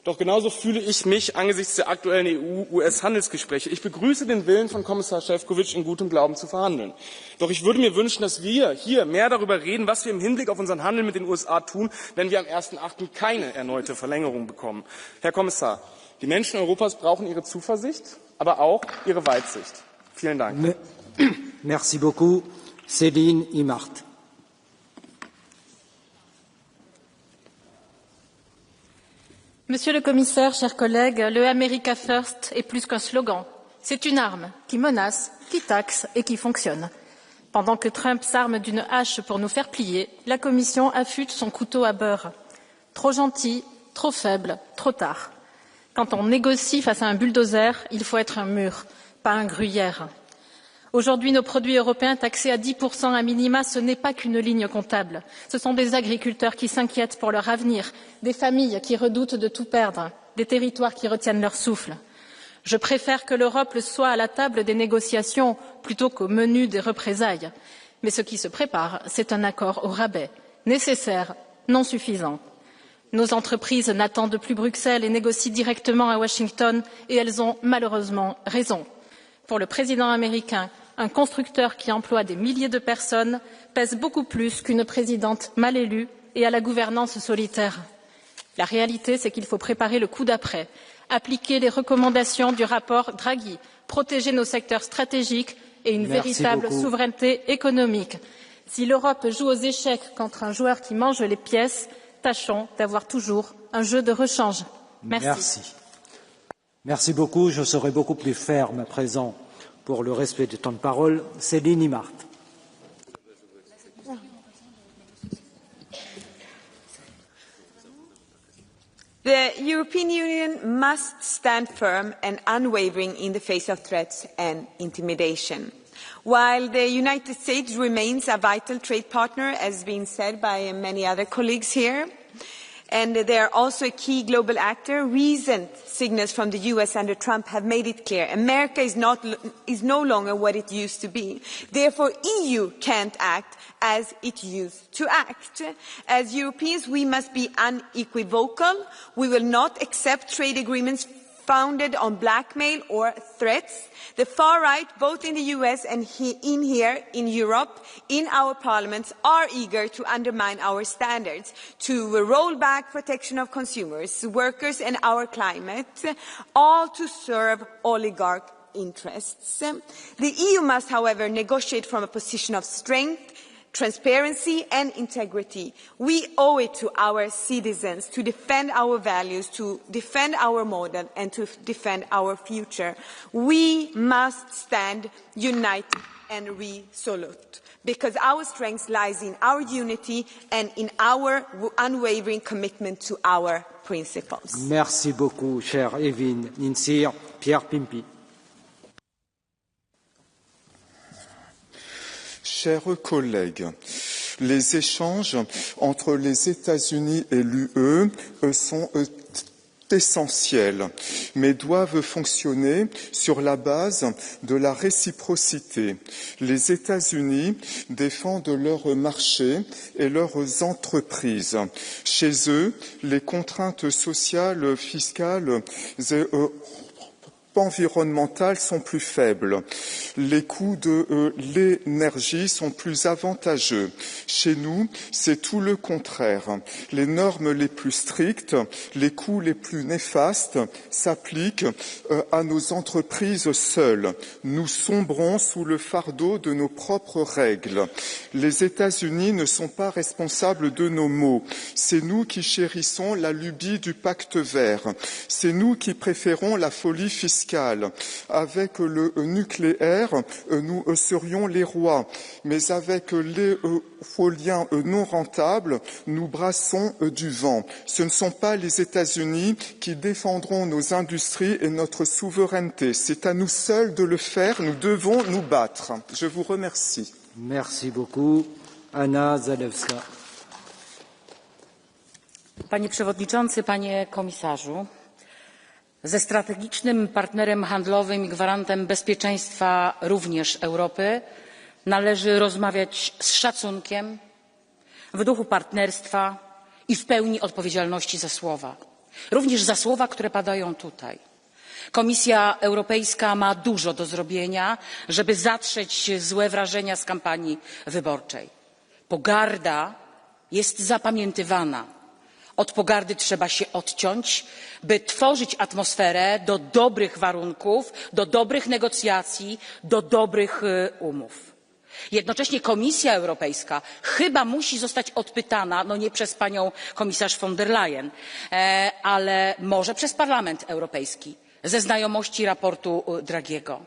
Doch genauso fühle ich mich angesichts der aktuellen EU-US-Handelsgespräche. Ich begrüße den Willen von Kommissar Šefčovič, in gutem Glauben zu verhandeln. Doch ich würde mir wünschen, dass wir hier mehr darüber reden, was wir im Hinblick auf unseren Handel mit den USA tun, wenn wir am 1.8. keine erneute Verlängerung bekommen. Herr Kommissar, die Menschen Europas brauchen Ihre Zuversicht, aber auch Ihre Weitsicht. Vielen Dank. Merci beaucoup. Céline Imart. Monsieur le Commissaire, chers collègues, le America First est plus qu'un slogan. C'est une arme qui menace, qui taxe et qui fonctionne. Pendant que Trump s'arme d'une hache pour nous faire plier, la Commission affûte son couteau à beurre. Trop gentil, trop faible, trop tard. Quand on négocie face à un bulldozer, il faut être un mur, pas un gruyère. Aujourd'hui, nos produits européens taxés à 10% à minima, ce n'est pas qu'une ligne comptable. Ce sont des agriculteurs qui s'inquiètent pour leur avenir, des familles qui redoutent de tout perdre, des territoires qui retiennent leur souffle. Je préfère que l'Europe soit à la table des négociations plutôt qu'au menu des représailles. Mais ce qui se prépare, c'est un accord au rabais, nécessaire, non suffisant. Nos entreprises n'attendent plus Bruxelles et négocient directement à Washington, et elles ont malheureusement raison. Pour le président américain, un constructeur qui emploie des milliers de personnes pèse beaucoup plus qu'une présidente mal élue et à la gouvernance solitaire. La réalité, c'est qu'il faut préparer le coup d'après, appliquer les recommandations du rapport Draghi, protéger nos secteurs stratégiques et une véritable souveraineté économique. Si l'Europe joue aux échecs contre un joueur qui mange les pièces, tâchons d'avoir toujours un jeu de rechange. Merci. Merci beaucoup. Je serai beaucoup plus ferme à présent pour le respect du temps de parole. Céline Imart. The European Union must stand firm and unwavering in the face of threats and intimidation. While the United States remains a vital trade partner, as has been said by many other colleagues here, and they are also a key global actor, recent signals from the US under Trump have made it clear America is no longer what it used to be. Therefore, EU can't act as it used to act. As Europeans, we must be unequivocal. We will not accept trade agreements founded on blackmail or threats. The far right, both in the US and here in Europe, in our parliaments, are eager to undermine our standards, to roll back protection of consumers, workers and our climate, all to serve oligarch interests. The EU must, however, negotiate from a position of strength, transparency and integrity. We owe it to our citizens to defend our values, to defend our model and to defend our future. We must stand united and resolute, because our strength lies in our unity and in our unwavering commitment to our principles. Merci beaucoup, cher Evelyne Ninsir. Pierre Pimpi. Chers collègues, les échanges entre les États-Unis et l'UE sont essentiels, mais doivent fonctionner sur la base de la réciprocité. Les États-Unis défendent leurs marchés et leurs entreprises. Chez eux, les contraintes sociales, fiscales et environnementales sont plus faibles. Les coûts de l'énergie sont plus avantageux. Chez nous, c'est tout le contraire. Les normes les plus strictes, les coûts les plus néfastes s'appliquent à nos entreprises seules. Nous sombrons sous le fardeau de nos propres règles. Les États-Unis ne sont pas responsables de nos maux. C'est nous qui chérissons la lubie du pacte vert. C'est nous qui préférons la folie fiscale fiscale. Avec le nucléaire, nous serions les rois, mais avec l'éolien non rentable, nous brassons du vent. Ce ne sont pas les États-Unis qui défendront nos industries et notre souveraineté. C'est à nous seuls de le faire. Nous devons nous battre. Je vous remercie. Merci beaucoup. Anna Zalewska. Panie Przewodniczący, Panie Komisarzu, ze strategicznym partnerem handlowym i gwarantem bezpieczeństwa również Europy należy rozmawiać z szacunkiem, w duchu partnerstwa i w pełni odpowiedzialności za słowa. Również za słowa, które padają tutaj. Komisja Europejska ma dużo do zrobienia, żeby zatrzeć złe wrażenia z kampanii wyborczej. Pogarda jest zapamiętywana. Od pogardy trzeba się odciąć, by tworzyć atmosferę do dobrych warunków, do dobrych negocjacji, do dobrych umów. Jednocześnie Komisja Europejska chyba musi zostać odpytana, no nie przez panią komisarz von der Leyen, ale może przez Parlament Europejski, ze znajomości raportu Draghiego,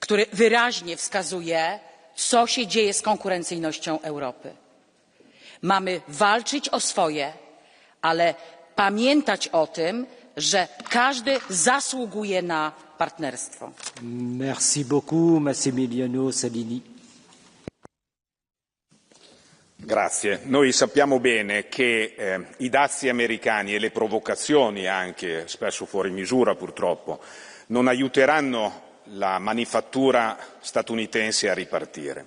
który wyraźnie wskazuje, co się dzieje z konkurencyjnością Europy. Mamy walczyć o swoje, ale pamiętać o tym, że każdy zasługuje na partnerstwo. Merci beaucoup, Massimiliano Salini. Grazie. Noi sappiamo bene che i dazi americani e le provocazioni, anche spesso fuori misura purtroppo, non aiuteranno la manifattura statunitense a ripartire.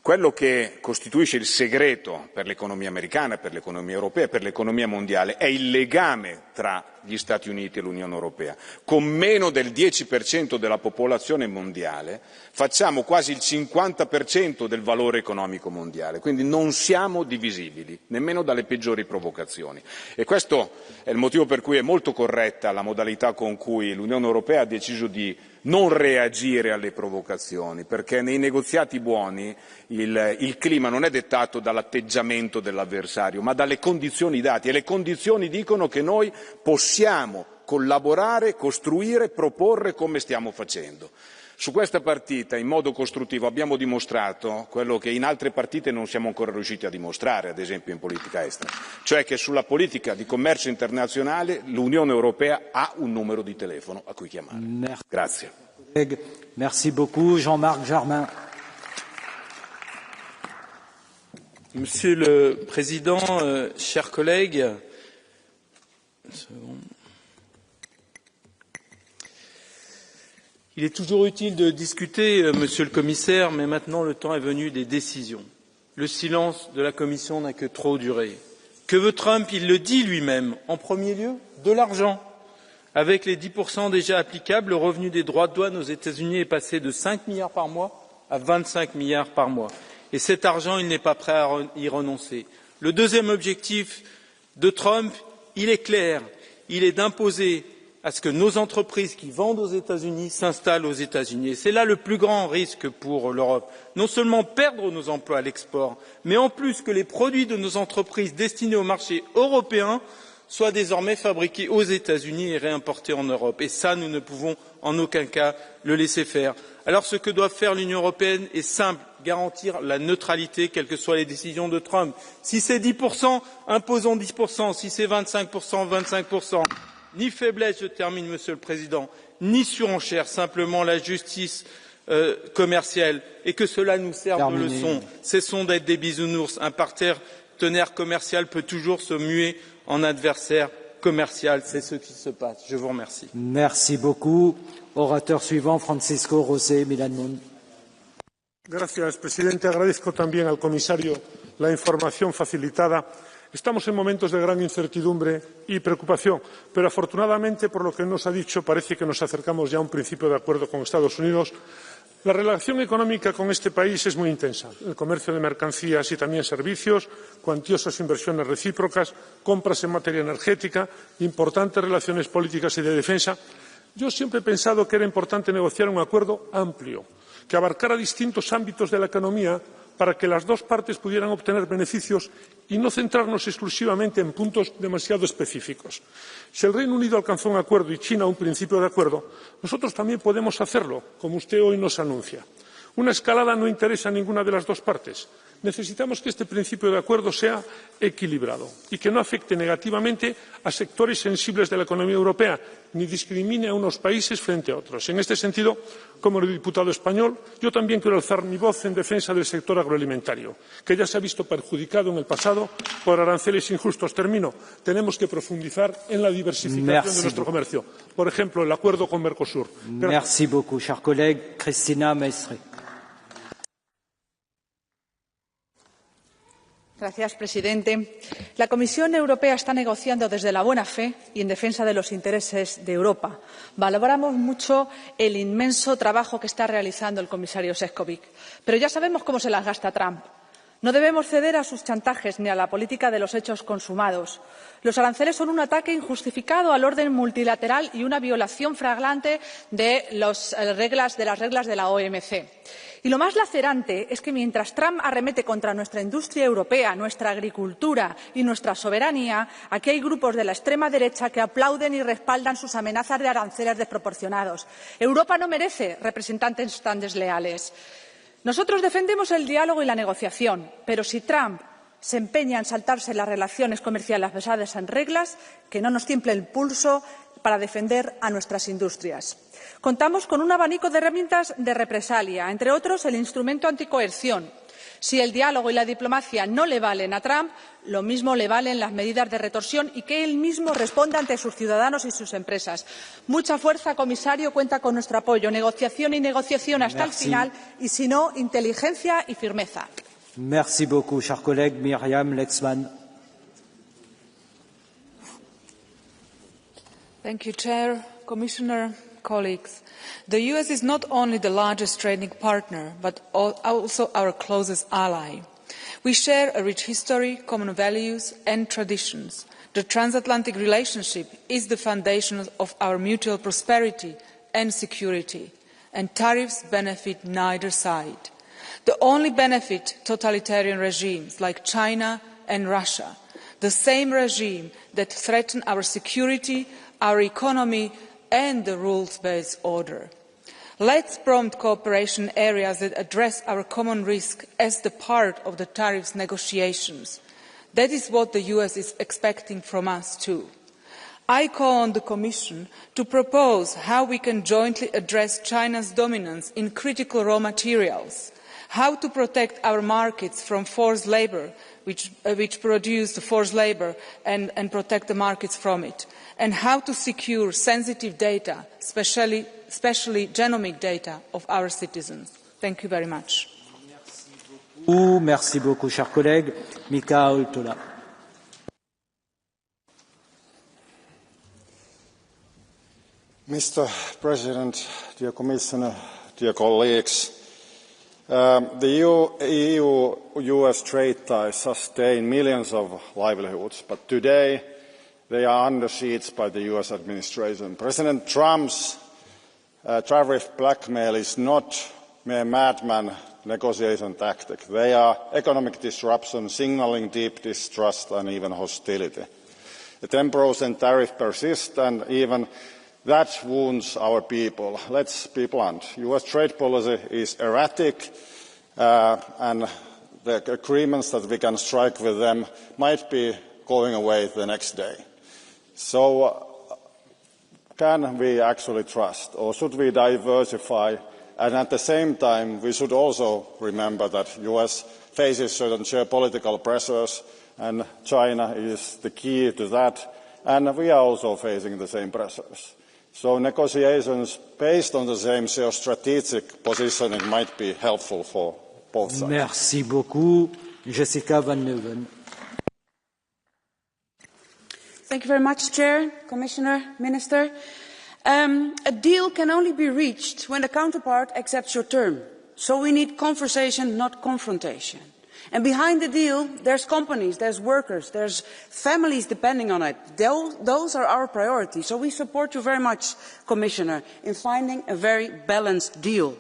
Quello che costituisce il segreto per l'economia americana, per l'economia europea, per l'economia mondiale è il legame tra gli Stati Uniti e l'Unione Europea. Con meno del 10% della popolazione mondiale facciamo quasi il 50% del valore economico mondiale, quindi non siamo divisibili, nemmeno dalle peggiori provocazioni. E questo è il motivo per cui è molto corretta la modalità con cui l'Unione Europea ha deciso di non reagire alle provocazioni, perché nei negoziati buoni il clima non è dettato dall'atteggiamento dell'avversario, ma dalle condizioni date, e le condizioni dicono che noi possiamo collaborare, costruire, proporre come stiamo facendo. Su questa partita, in modo costruttivo, abbiamo dimostrato quello che in altre partite non siamo ancora riusciti a dimostrare, ad esempio in politica estera, cioè che sulla politica di commercio internazionale l'Unione Europea ha un numero di telefono a cui chiamare. Grazie. Merci beaucoup, Jean-Marc Jarmin. Monsieur le Président, chers collègues, il est toujours utile de discuter, Monsieur le Commissaire, mais maintenant le temps est venu des décisions. Le silence de la Commission n'a que trop duré. Que veut Trump? Il le dit lui-même. En premier lieu, de l'argent. Avec les 10% déjà applicables, le revenu des droits de douane aux États-Unis est passé de 5 milliards par mois à 25 milliards par mois. Et cet argent, il n'est pas prêt à y renoncer. Le deuxième objectif de Trump, il est clair. Il est d'imposer à ce que nos entreprises qui vendent aux États-Unis s'installent aux États-Unis. Et c'est là le plus grand risque pour l'Europe. Non seulement perdre nos emplois à l'export, mais en plus que les produits de nos entreprises destinés au marché européen soient désormais fabriqués aux États-Unis et réimportés en Europe. Et ça, nous ne pouvons en aucun cas le laisser faire. Alors ce que doit faire l'Union européenne est simple, garantir la neutralité, quelles que soient les décisions de Trump. Si c'est 10%, imposons 10%. Si c'est 25%, 25%. Ni faiblesse, je termine, Monsieur le Président, ni surenchère, simplement la justice commerciale, et que cela nous serve de leçon. Cessons d'être des bisounours. Un partenaire commercial peut toujours se muer en adversaire commercial. C'est ce qui se passe. Je vous remercie. Merci beaucoup. Orateur suivant, Francisco José Milán Mon. Gracias, presidente. Agradezco también al comisario la información facilitada. Estamos en momentos de gran incertidumbre y preocupación, pero afortunadamente, por lo que nos ha dicho, parece que nos acercamos ya a un principio de acuerdo con Estados Unidos. La relación económica con este país es muy intensa. El comercio de mercancías y también servicios, cuantiosas inversiones recíprocas, compras en materia energética, importantes relaciones políticas y de defensa. Yo siempre he pensado que era importante negociar un acuerdo amplio, que abarcara distintos ámbitos de la economía para que las dos partes pudieran obtener beneficios y no centrarnos exclusivamente en puntos demasiado específicos. Si el Reino Unido alcanzó un acuerdo y China un principio de acuerdo, nosotros también podemos hacerlo, como usted hoy nos anuncia. Una escalada no interesa a ninguna de las dos partes. Necesitamos que este principio de acuerdo sea equilibrado y que no afecte negativamente a sectores sensibles de la economía europea ni discrimine a unos países frente a otros. En este sentido, como diputado español, yo también quiero alzar mi voz en defensa del sector agroalimentario, que ya se ha visto perjudicado en el pasado por aranceles injustos. Termino. Tenemos que profundizar en la diversificación de nuestro comercio. Por ejemplo, el acuerdo con Mercosur. Merci beaucoup, cher collègue. Cristina Maestre. Señor presidente, la Comisión Europea está negociando desde la buena fe y en defensa de los intereses de Europa. Valoramos mucho el inmenso trabajo que está realizando el comisario Šefčovič, pero ya sabemos cómo se las gasta Trump. No debemos ceder a sus chantajes ni a la política de los hechos consumados. Los aranceles son un ataque injustificado al orden multilateral y una violación flagrante de las reglas de la OMC. Y lo más lacerante es que mientras Trump arremete contra nuestra industria europea, nuestra agricultura y nuestra soberanía, aquí hay grupos de la extrema derecha que aplauden y respaldan sus amenazas de aranceles desproporcionados. Europa no merece representantes tan desleales. Nosotros defendemos el diálogo y la negociación, pero si Trump se empeña en saltarse las relaciones comerciales basadas en reglas, que no nos tiemble el pulso para defender a nuestras industrias. Contamos con un abanico de herramientas de represalia, entre otros el instrumento anticoerción. Si el diálogo y la diplomacia no le valen a Trump, lo mismo le valen las medidas de retorsión y que él mismo responda ante sus ciudadanos y sus empresas. Mucha fuerza, comisario, cuenta con nuestro apoyo. Negociación y negociación hasta el final y, si no, inteligencia y firmeza. Merci beaucoup, cher collègue. Myriam Lexman. Thank you, Chair, Commissioner, colleagues. The US is not only the largest trading partner, but also our closest ally. We share a rich history, common values and traditions. The transatlantic relationship is the foundation of our mutual prosperity and security, and tariffs benefit neither side. The only benefit totalitarian regimes like China and Russia, the same regime that threaten our security, our economy and the rules-based order. Let's prompt cooperation in areas that address our common risk as the part of the tariffs negotiations. That is what the US is expecting from us too. I call on the Commission to propose how we can jointly address China's dominance in critical raw materials, how to protect our markets from forced labour, which produce the forced labour, and protect the markets from it, and how to secure sensitive data, especially genomic data of our citizens. Thank you very much. Merci beaucoup, cher collègue. Mika Oltola. Mr. President, dear Commissioner, dear colleagues, the EU-US trade ties sustain millions of livelihoods, but today they are under siege by the US administration. President Trump's tariff blackmail is not mere madman negotiation tactic. They are economic disruption, signalling deep distrust and even hostility. The 10% tariff persists, and even that wounds our people. Let's be blunt. US trade policy is erratic, and the agreements that we can strike with them might be going away the next day. So can we actually trust, or should we diversify? And at the same time, we should also remember that the US faces certain geopolitical pressures, and China is the key to that, and we are also facing the same pressures. So negotiations based on the same strategic positioning might be helpful for both sides. Merci beaucoup. Jessica Van Neuven. Thank you very much, Chair, Commissioner, Minister. A deal can only be reached when the counterpart accepts your term. So we need conversation, not confrontation. And behind the deal, there's companies, there's workers, there's families depending on it. Those are our priorities. So we support you very much, Commissioner, in finding a very balanced deal.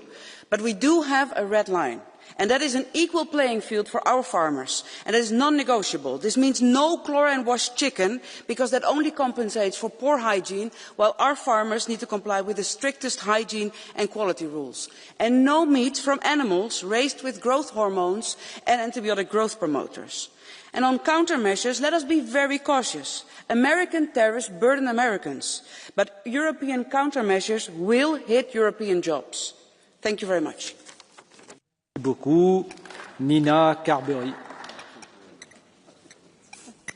But we do have a red line. And that is an equal playing field for our farmers. And that is non-negotiable. This means no chlorine-washed chicken, because that only compensates for poor hygiene, while our farmers need to comply with the strictest hygiene and quality rules. And no meat from animals raised with growth hormones and antibiotic growth promoters. And on countermeasures, let us be very cautious. American tariffs burden Americans, but European countermeasures will hit European jobs. Thank you very much. Nina Carberry.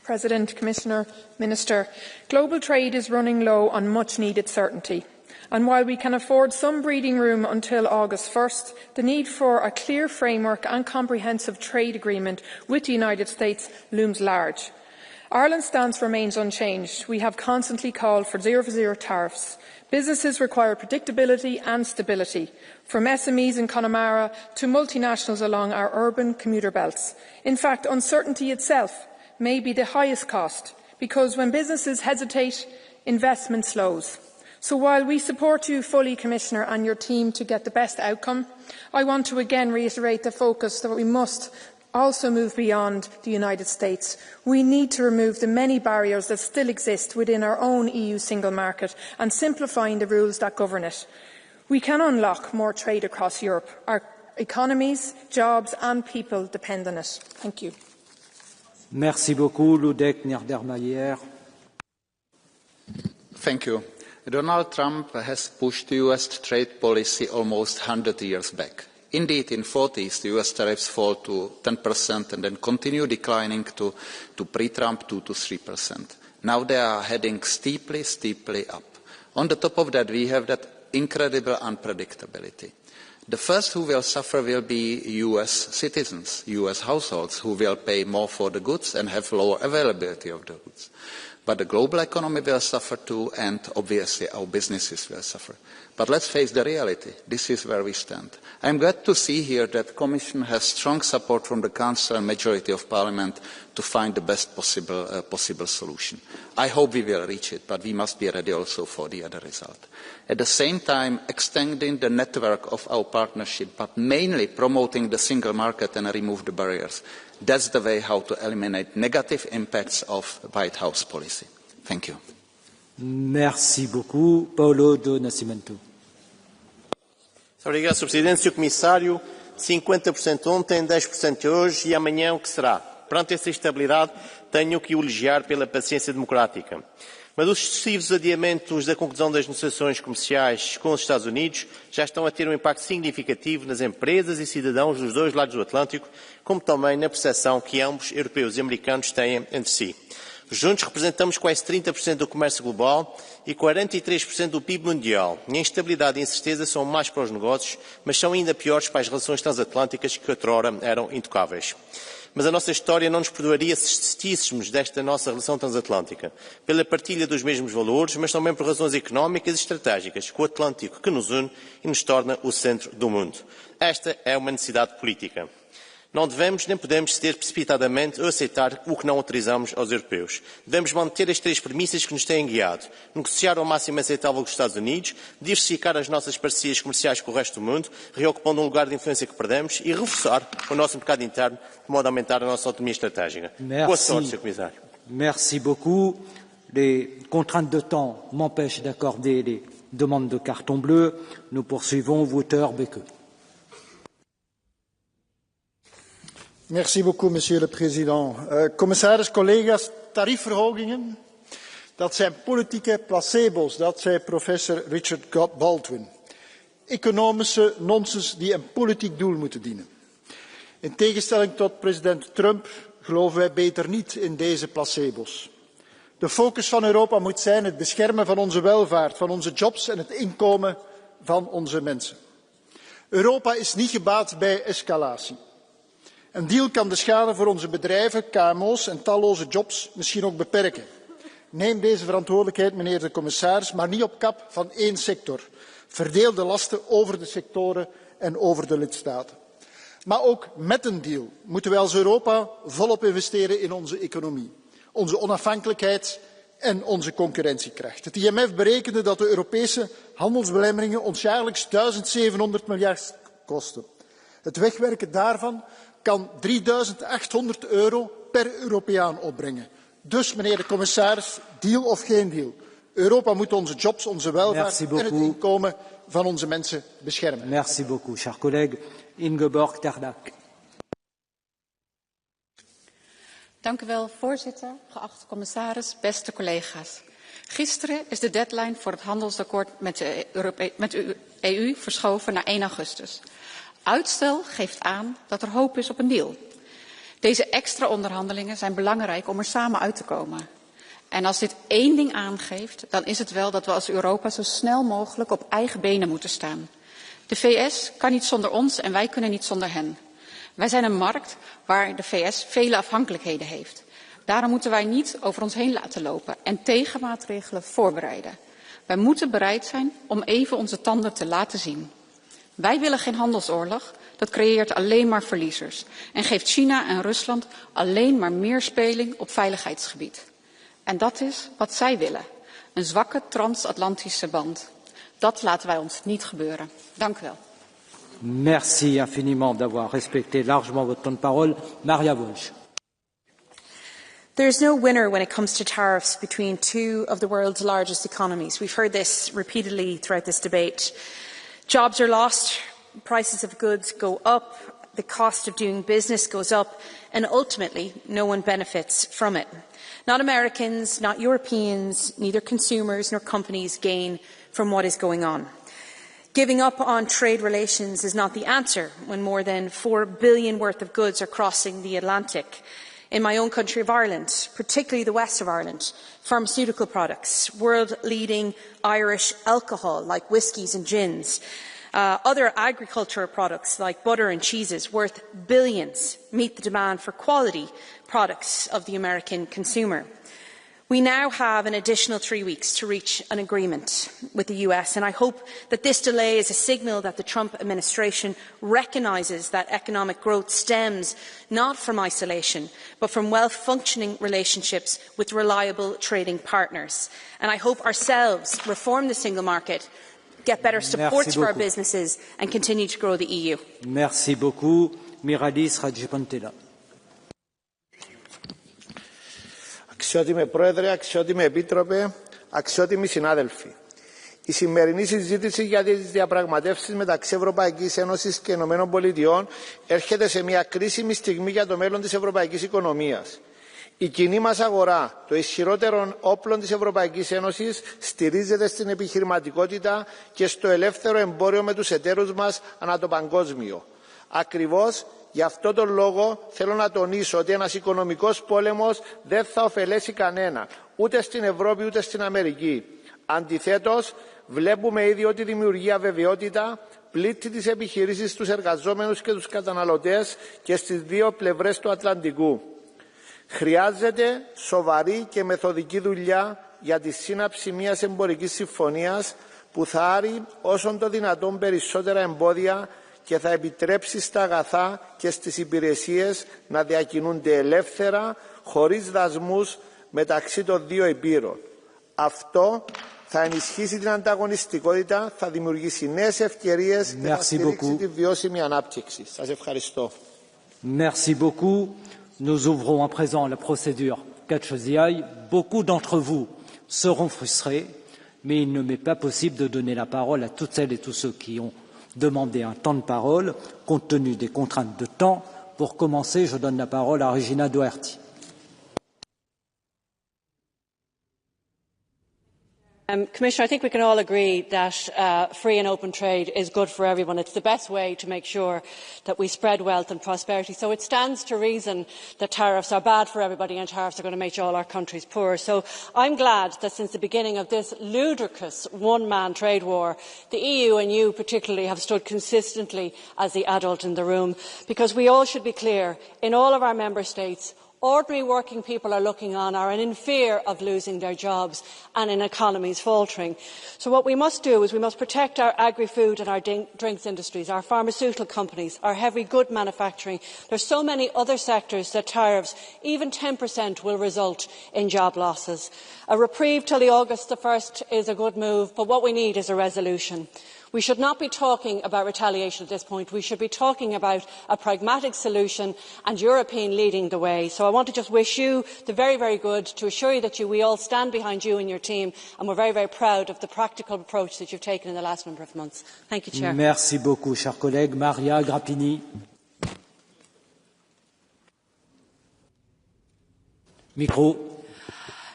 President, Commissioner, Minister, global trade is running low on much-needed certainty. And while we can afford some breathing room until August 1st, the need for a clear framework and comprehensive trade agreement with the United States looms large. Ireland's stance remains unchanged. We have constantly called for zero tariffs. Businesses require predictability and stability, from SMEs in Connemara to multinationals along our urban commuter belts. In fact, uncertainty itself may be the highest cost, because when businesses hesitate, investment slows. So while we support you fully, Commissioner, and your team to get the best outcome, I want to again reiterate the focus that we must also move beyond the United States. We need to remove the many barriers that still exist within our own EU single market and simplifying the rules that govern it. We can unlock more trade across Europe. Our economies, jobs and people depend on it. Thank you. Merci beaucoup, Ludek Niedermayer. Thank you. Donald Trump has pushed the US trade policy almost 100 years back. Indeed, in the 40s, the US tariffs fall to 10% and then continue declining to pre-Trump 2 to 3%. Now they are heading steeply up. On the top of that, we have that incredible unpredictability. The first who will suffer will be US citizens, US households, who will pay more for the goods and have lower availability of the goods. But the global economy will suffer too, and obviously our businesses will suffer. But let's face the reality. This is where we stand. I am glad to see here that the Commission has strong support from the Council and majority of Parliament to find the best possible solution. I hope we will reach it, but we must be ready also for the other result. At the same time, extending the network of our partnership, but mainly promoting the single market and remove the barriers. That's the way how to eliminate negative impacts of White House policy. Thank you. Merci beaucoup. Paulo do Nascimento. Obrigado, Sr. Presidente. Sr. Comissário, 50% ontem, 10% hoje e amanhã o que será? Perante essa instabilidade, tenho que elogiar pela paciência democrática. Mas os sucessivos adiamentos da conclusão das negociações comerciais com os Estados Unidos já estão a ter um impacto significativo nas empresas e cidadãos dos dois lados do Atlântico, como também na percepção que ambos, europeus e americanos, têm entre si. Juntos representamos quase 30% do comércio global e 43% do PIB mundial. E a instabilidade e a incerteza são mais para os negócios, mas são ainda piores para as relações transatlânticas que outrora eram intocáveis. Mas a nossa história não nos perdoaria se desistíssemos desta nossa relação transatlântica, pela partilha dos mesmos valores, mas também por razões económicas e estratégicas, com o Atlântico que nos une e nos torna o centro do mundo. Esta é uma necessidade política. Não devemos nem podemos ceder precipitadamente ou aceitar o que não autorizamos aos europeus. Devemos manter as três premissas que nos têm guiado. Negociar ao máximo aceitável com os Estados Unidos, diversificar as nossas parcerias comerciais com o resto do mundo, reocupando um lugar de influência que perdemos e reforçar o nosso mercado interno, de modo a aumentar a nossa autonomia estratégica. Boa sorte, Sr. Comissário. Merci beaucoup. Les contraintes de temps m'empêchent d'accorder les demandes de carton bleu. Nous poursuivons. Wouter Beke. Merci beaucoup, Monsieur le Président. Commissaris, collega's, tariefverhogingen, dat zijn politieke placebo's, dat zei professor Richard Baldwin. Economische nonsens die een politiek doel moeten dienen. In tegenstelling tot president Trump geloven wij beter niet in deze placebo's. De focus van Europa moet zijn het beschermen van onze welvaart, van onze jobs en het inkomen van onze mensen. Europa is niet gebaat bij escalatie. Een deal kan de schade voor onze bedrijven, KMO's en talloze jobs misschien ook beperken. Neem deze verantwoordelijkheid, meneer de commissaris, maar niet op kap van één sector. Verdeel de lasten over de sectoren en over de lidstaten. Maar ook met een deal moeten wij als Europa volop investeren in onze economie, onze onafhankelijkheid en onze concurrentiekracht. Het IMF berekende dat de Europese handelsbelemmeringen ons jaarlijks 1700 miljard kosten. Het wegwerken daarvan kan €3.800 per Europeaan opbrengen. Dus, meneer de commissaris, deal of geen deal. Europa moet onze jobs, onze welvaart en het inkomen van onze mensen beschermen. Merci beaucoup, cher collègue. Ingeborg Terdak. Dank u wel, voorzitter, geachte commissaris, beste collega's. Gisteren is de deadline voor het handelsakkoord met de EU verschoven naar 1 augustus. Uitstel geeft aan dat er hoop is op een deal. Deze extra onderhandelingen zijn belangrijk om er samen uit te komen. En als dit één ding aangeeft, dan is het wel dat we als Europa zo snel mogelijk op eigen benen moeten staan. De VS kan niet zonder ons en wij kunnen niet zonder hen. Wij zijn een markt waar de VS vele afhankelijkheden heeft. Daarom moeten wij niet over ons heen laten lopen en tegenmaatregelen voorbereiden. Wij moeten bereid zijn om even onze tanden te laten zien. Wij willen geen handelsoorlog, dat creëert alleen maar verliezers en geeft China en Rusland alleen maar meer speling op veiligheidsgebied. En dat is wat zij willen, een zwakke transatlantische band. Dat laten wij ons niet gebeuren. Dank u wel. Merci infiniment d'avoir respecté largement votre temps de parole. Maria Walsh. There is no winner when it comes to tariffs between two of the world's largest economies. We've heard this repeatedly throughout this debate. Jobs are lost, prices of goods go up, the cost of doing business goes up, and ultimately no one benefits from it. Not Americans, not Europeans, neither consumers nor companies gain from what is going on. Giving up on trade relations is not the answer when more than $4 billion worth of goods are crossing the Atlantic. In my own country of Ireland, particularly the west of Ireland, pharmaceutical products, world-leading Irish alcohol like whiskies and gins, other agricultural products like butter and cheeses worth billions meet the demand for quality products of the American consumer. We now have an additional 3 weeks to reach an agreement with the US, and I hope that this delay is a signal that the Trump administration recognises that economic growth stems not from isolation, but from well-functioning relationships with reliable trading partners. And I hope ourselves reform the single market, get better support for our businesses, and continue to grow the EU. Merci beaucoup. Miralis Rajapantela. Αξιότιμε Πρόεδρε, αξιότιμε Επίτροπε, αξιότιμοι συνάδελφοι. Η σημερινή συζήτηση για τις διαπραγματεύσεις μεταξύ Ευρωπαϊκής Ένωσης και Ηνωμένων Πολιτειών έρχεται σε μια κρίσιμη στιγμή για το μέλλον της ευρωπαϊκής οικονομίας. Η κοινή μας αγορά, το ισχυρότερο όπλο της Ευρωπαϊκής Ένωσης, στηρίζεται στην επιχειρηματικότητα και στο ελεύθερο εμπόριο με τους εταίρους μας ανά το παγκόσμιο. Ακριβώς γι' αυτό τον λόγο θέλω να τονίσω ότι ένας οικονομικός πόλεμος δεν θα ωφελέσει κανένα, ούτε στην Ευρώπη ούτε στην Αμερική. Αντιθέτως, βλέπουμε ήδη ότι δημιουργεί αβεβαιότητα, πλήττει τις επιχειρήσεις, τους εργαζόμενους και τους καταναλωτές και στις δύο πλευρές του Ατλαντικού. Χρειάζεται σοβαρή και μεθοδική δουλειά για τη σύναψη μιας εμπορικής συμφωνίας που θα άρει όσον το δυνατόν περισσότερα εμπόδια και θα επιτρέψει στα αγαθά και στις υπηρεσίες να διακινούνται ελεύθερα, χωρίς δασμούς μεταξύ των δύο υπήρων. Αυτό θα ενισχύσει την ανταγωνιστικότητα, θα δημιουργήσει νέες ευκαιρίες και θα στηρίξει τη βιώσιμη ανάπτυξη. Σας ευχαριστώ. Merci beaucoup. Nous ouvrons à présent la procédure Catch the Eye. Beaucoup d'entre vous seront frustrés, mais il ne m'est pas possible de donner la parole à toutes celles et tous ceux qui ont demandé un temps de parole, compte tenu des contraintes de temps. Pour commencer, je donne la parole à Regina Doherty. Commissioner, I think we can all agree that free and open trade is good for everyone. It's the best way to make sure that we spread wealth and prosperity. So it stands to reason that tariffs are bad for everybody and tariffs are going to make all our countries poor. So I'm glad that since the beginning of this ludicrous one-man trade war, the EU and you particularly have stood consistently as the adult in the room, because we all should be clear, in all of our member states, ordinary working people are looking on, are in fear of losing their jobs and in economies faltering. So what we must do is we must protect our agri-food and our drinks industries, our pharmaceutical companies, our heavy good manufacturing. There are so many other sectors that tariffs, even 10%, will result in job losses. A reprieve till August the 1st is a good move, but what we need is a resolution. We should not be talking about retaliation at this point. We should be talking about a pragmatic solution and European leading the way. So I want to just wish you the very, very good, to assure you that we all stand behind you and your team, and we're very, very proud of the practical approach that you've taken in the last number of months. Thank you, Chair. Merci beaucoup, cher collègue. Maria Grappini. Micro.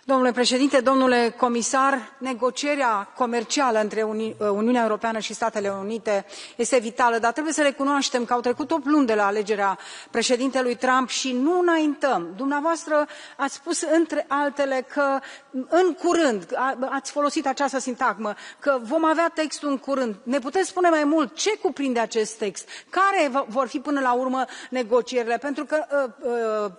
Domnule președinte, domnule comisar, negocierea comercială între Uniunea Europeană și Statele Unite este vitală, dar trebuie să recunoaștem că au trecut 8 luni de la alegerea președintelui Trump și nu înaintăm. Dumneavoastră ați spus, între altele, că în curând, ați folosit această sintagmă, că vom avea textul în curând. Ne puteți spune mai mult ce cuprinde acest text? Care vor fi până la urmă negocierile? Pentru că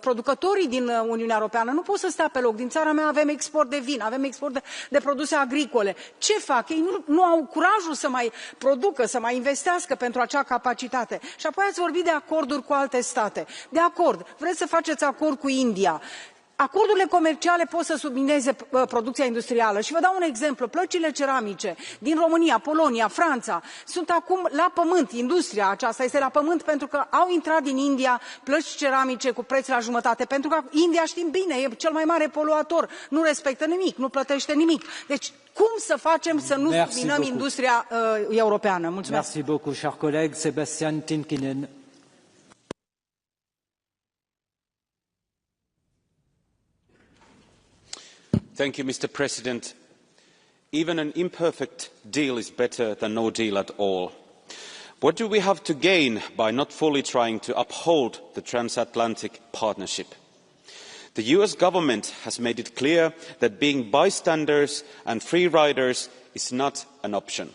producătorii din Uniunea Europeană nu pot să stea pe loc. Din țara mea avem export de vin, avem export de produse agricole. Ce fac? Ei nu au curajul să mai producă, să mai investească pentru acea capacitate. Și apoi ați vorbit de acorduri cu alte state. De acord, vreți să faceți acord cu India. Acordurile comerciale pot să submineze producția industrială și vă dau un exemplu. Plăcile ceramice din România, Polonia, Franța sunt acum la pământ. Industria aceasta este la pământ pentru că au intrat din India plăci ceramice cu preț la jumătate. Pentru că India, știm bine, e cel mai mare poluator. Nu respectă nimic, nu plătește nimic. Deci cum să facem să nu subminăm industria europeană? Mulțumesc. Merci beaucoup, cher collègue. Sebastian Tinkinen. Mr President. Even an imperfect deal is better than no deal at all. What do we have to gain by not fully trying to uphold the transatlantic partnership? The US government has made it clear that being bystanders and free riders is not an option.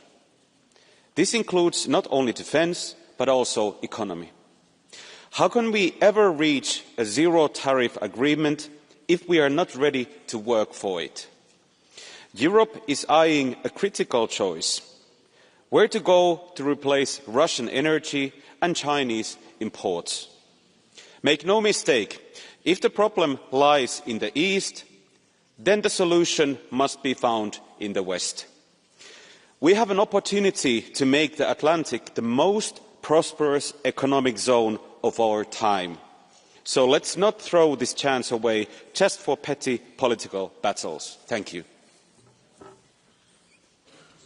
This includes not only defence, but also economy. How can we ever reach a zero tariff agreement if we are not ready to work for it? Europe is eyeing a critical choice: where to go to replace Russian energy and Chinese imports. Make no mistake, if the problem lies in the East, then the solution must be found in the West. We have an opportunity to make the Atlantic the most prosperous economic zone of our time. So let's not throw this chance away just for petty political battles. Thank you.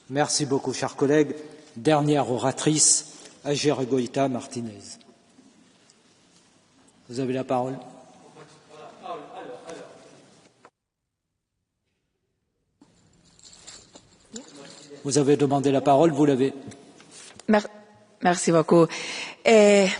Merci beaucoup, cher collègue. Dernière oratrice, Aguirre Martinez. Vous avez la parole. Vous avez demandé la parole, vous l'avez. Merci beaucoup.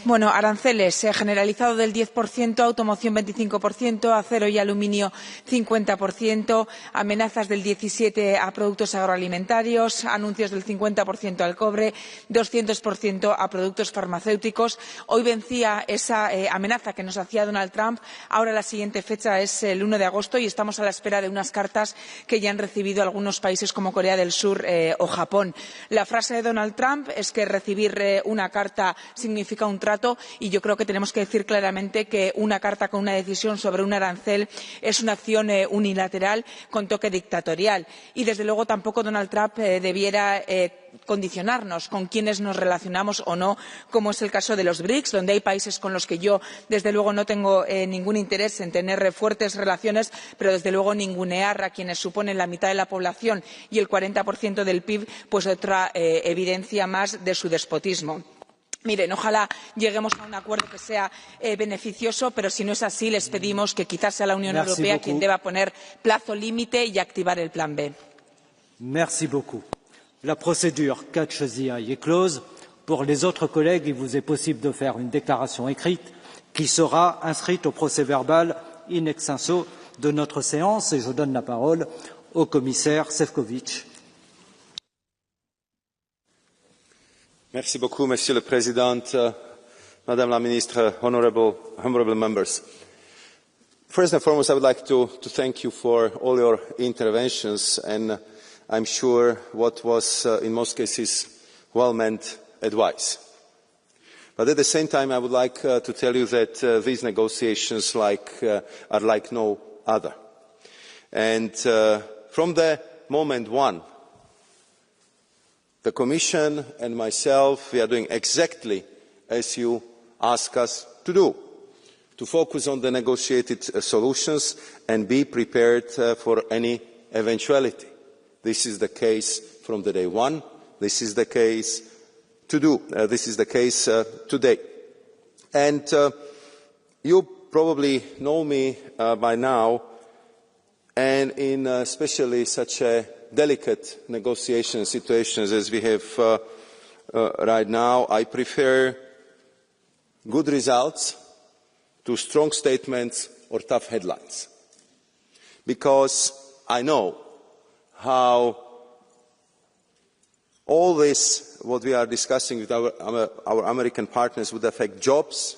Bueno, aranceles generalizado del 10%, automoción 25%, acero y aluminio 50%, amenazas del 17% a productos agroalimentarios, anuncios del 50% al cobre, 200% a productos farmacéuticos. Hoy vencía esa amenaza que nos hacía Donald Trump. Ahora la siguiente fecha es el 1 de agosto y estamos a la espera de unas cartas que ya han recibido algunos países como Corea del Sur o Japón. La frase de Donald Trump es que recibir una carta significa un trato, y yo creo que tenemos que decir claramente que una carta con una decisión sobre un arancel es una acción unilateral con toque dictatorial. Y desde luego tampoco Donald Trump debiera condicionarnos con quiénes nos relacionamos o no, como es el caso de los BRICS, donde hay países con los que yo desde luego no tengo ningún interés en tener fuertes relaciones, pero desde luego ningunear a quienes suponen la mitad de la población y el 40% del PIB, pues otra evidencia más de su despotismo. Miren, ojalá lleguemos a un acuerdo que sea beneficioso, pero si no es así, les pedimos que quizás sea la Unión Europea quien deba poner plazo límite y activar el plan B. Merci beaucoup. La procédure catch the eye est close. Pour les autres collègues, il vous est possible de faire une déclaration écrite qui sera inscrite au procès-verbal in extenso de notre séance. Et je donne la parole au commissaire Šefčovič. Merci beaucoup, Monsieur le Président, Madame la Ministre, honourable members. First and foremost, I would like to thank you for all your interventions, and I'm sure what was, in most cases, well-meant advice. But at the same time, I would like to tell you that these negotiations are like no other. And from the moment one, The Commission and myself, we are doing exactly as you ask us to do, to focus on the negotiated solutions and be prepared for any eventuality. This is the case from the day one. This is the case today. And you probably know me by now, and in especially such a delicate negotiation situations as we have right now, I prefer good results to strong statements or tough headlines, because I know how all this, what we are discussing with our American partners, would affect jobs,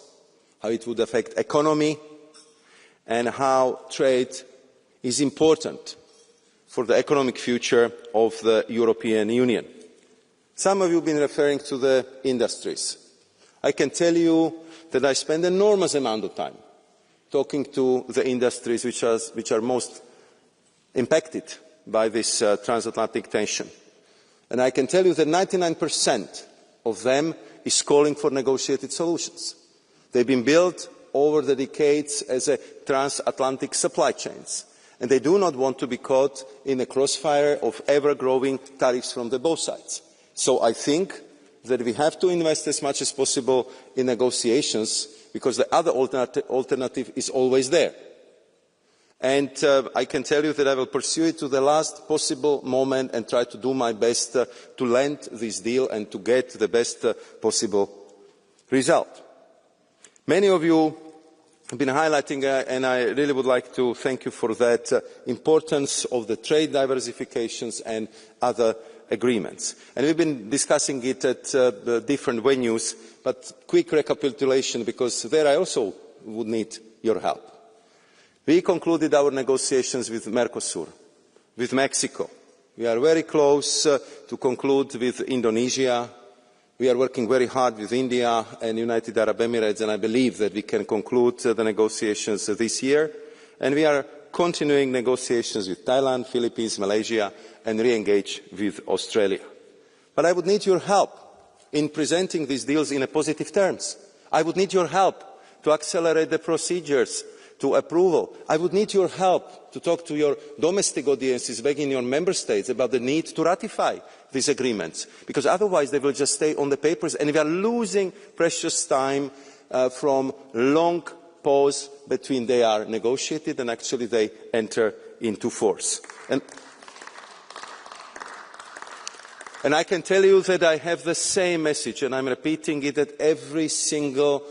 how it would affect economy, and how trade is important for the economic future of the European Union. Some of you have been referring to the industries. I can tell you that I spend an enormous amount of time talking to the industries which are most impacted by this transatlantic tension. And I can tell you that 99% of them is calling for negotiated solutions. They've been built over the decades as a transatlantic supply chains, and they do not want to be caught in the crossfire of ever-growing tariffs from both sides. So I think that we have to invest as much as possible in negotiations, because the other alternative is always there. And I can tell you that I will pursue it to the last possible moment and try to do my best to land this deal and to get the best possible result. Many of you have been highlighting, and I really would like to thank you for that, importance of the trade diversifications and other agreements. And we've been discussing it at different venues, but quick recapitulation, because there I also would need your help. We concluded our negotiations with Mercosur, with Mexico. We are very close to conclude with Indonesia. We are working very hard with India and United Arab Emirates, and I believe that we can conclude the negotiations this year. And we are continuing negotiations with Thailand, Philippines, Malaysia, and re-engage with Australia. But I would need your help in presenting these deals in positive terms. I would need your help to accelerate the procedures to approval. I would need your help to talk to your domestic audiences back in your member states about the need to ratify these agreements, because otherwise they will just stay on the papers, and we are losing precious time from long pause between they are negotiated and actually they enter into force. And I can tell you that I have the same message, and I'm repeating it at every single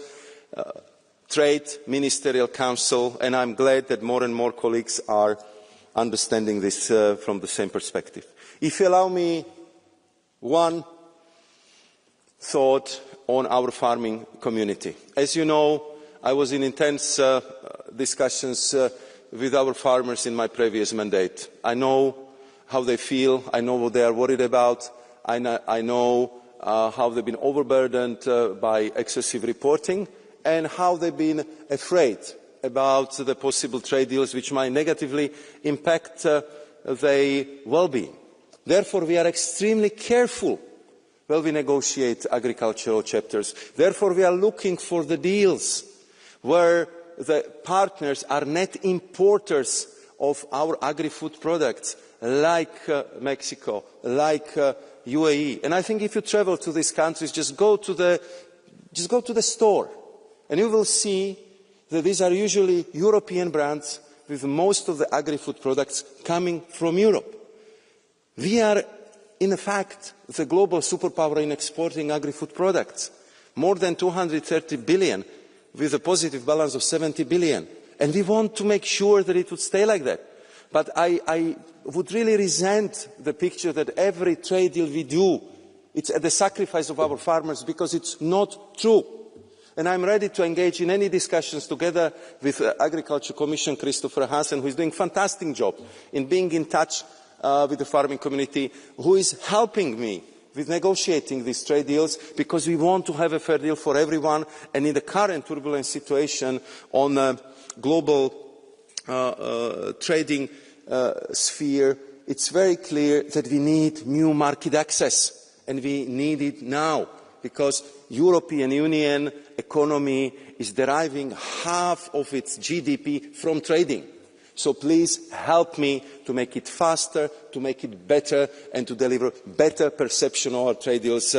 Trade Ministerial Council, and I'm glad that more and more colleagues are understanding this from the same perspective. If you allow me one thought on our farming community. As you know, I was in intense discussions with our farmers in my previous mandate. I know how they feel, I know what they are worried about, I know how they've been overburdened by excessive reporting, and how they've been afraid about the possible trade deals which might negatively impact their well-being. Therefore, we are extremely careful when we negotiate agricultural chapters. Therefore, we are looking for the deals where the partners are net importers of our agri-food products, like Mexico, like UAE. And I think if you travel to these countries, just go to the store, and you will see that these are usually European brands, with most of the agri-food products coming from Europe. We are, in fact, the global superpower in exporting agri-food products. More than 230 billion, with a positive balance of 70 billion. And we want to make sure that it would stay like that. But I would really resent the picture that every trade deal we do, it's at the sacrifice of our farmers, because it's not true. And I'm ready to engage in any discussions together with Agriculture Commission Christopher Hansen, who is doing a fantastic job in being in touch with the farming community, who is helping me with negotiating these trade deals, because we want to have a fair deal for everyone. And in the current turbulent situation on a global trading sphere, it's very clear that we need new market access. and we need it now, because European Union economy is deriving half of its GDP from trading. So please help me to make it faster, to make it better, and to deliver better perception of our trade deals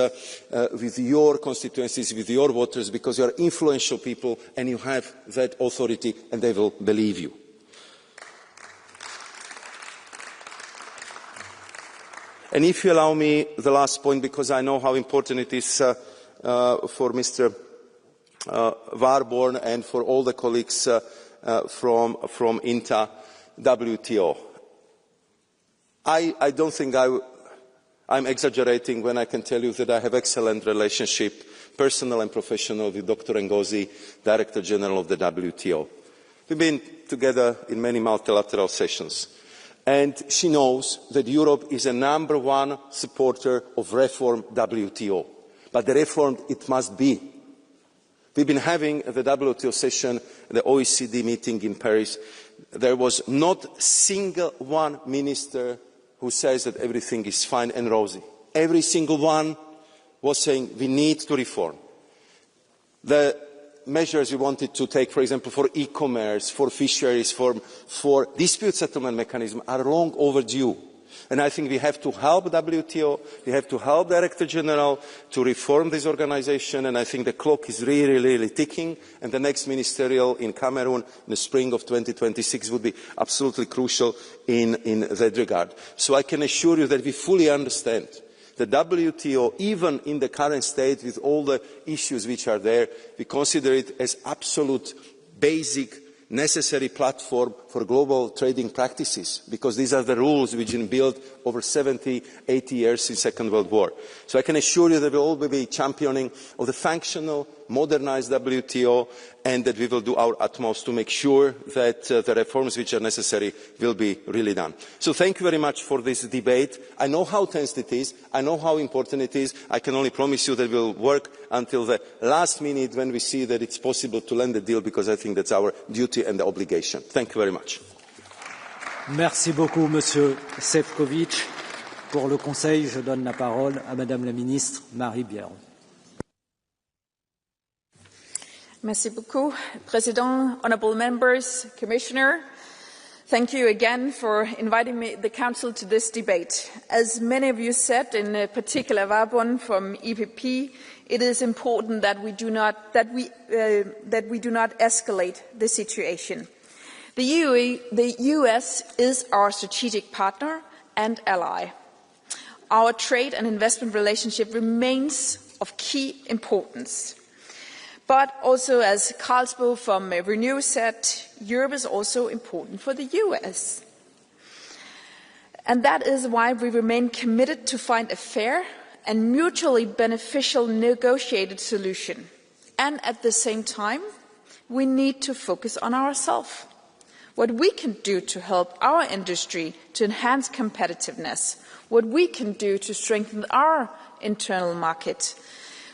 with your constituencies, with your voters, because you are influential people and you have that authority and they will believe you. And if you allow me the last point, because I know how important it is for Mr. Warborn and for all the colleagues from INTA, WTO. I don't think I'm exaggerating when I can tell you that I have excellent relationship, personal and professional, with Dr. Ngozi, Director General of the WTO. We've been together in many multilateral sessions. And she knows that Europe is a #1 supporter of reform WTO. But the reform, it must be. We've been having the WTO session, the OECD meeting in Paris. There was not a single one minister who says that everything is fine and rosy. Every single one was saying we need to reform. The measures we wanted to take, for example, for e-commerce, for fisheries, for dispute settlement mechanism are long overdue. And I think we have to help WTO, we have to help Director General to reform this organisation, and I think the clock is really, really ticking, and the next ministerial in Cameroon in the spring of 2026 would be absolutely crucial in that regard. So I can assure you that we fully understand the WTO, even in the current state with all the issues which are there, we consider it as absolute basic necessary platform for global trading practices, because these are the rules which have been built over 70, 80 years since the Second World War. So I can assure you that we will all be championing of the functional, modernised WTO, and that we will do our utmost to make sure that the reforms which are necessary will be really done. So thank you very much for this debate. I know how tense it is. I know how important it is. I can only promise you that we will work until the last minute when we see that it's possible to land a deal, because I think that's our duty and obligation. Thank you very much. Merci beaucoup, Monsieur Šefčovič. Pour le Conseil, je donne la parole à Madame la Ministre Marie-Bière. Merci beaucoup, President, honourable members, Commissioner. Thank you again for inviting the Council to this debate. As many of you said, in particular Warborn from EPP, it is important that we do not escalate the situation. The US is our strategic partner and ally. Our trade and investment relationship remains of key importance. But also, as Carlsbo from Renew said, Europe is also important for the US. And that is why we remain committed to find a fair and mutually beneficial negotiated solution. And at the same time, we need to focus on ourselves. What we can do to help our industry to enhance competitiveness, what we can do to strengthen our internal market,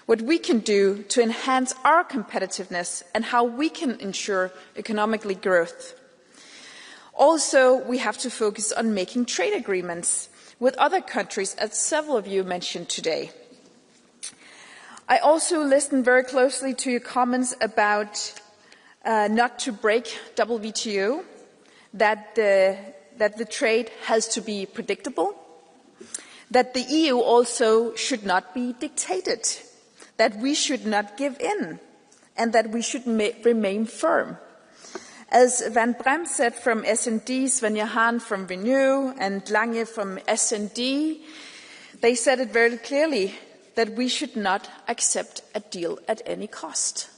what we can do to enhance our competitiveness, and how we can ensure economic growth. Also, we have to focus on making trade agreements with other countries, as several of you mentioned today. I also listened very closely to your comments about not to break WTO, that the trade has to be predictable, that the EU also should not be dictated, that we should not give in, and that we should remain firm. As Van Brem said from S&D, Svenja Hahn from Renew, and Lange from S&D, they said it very clearly that we should not accept a deal at any cost.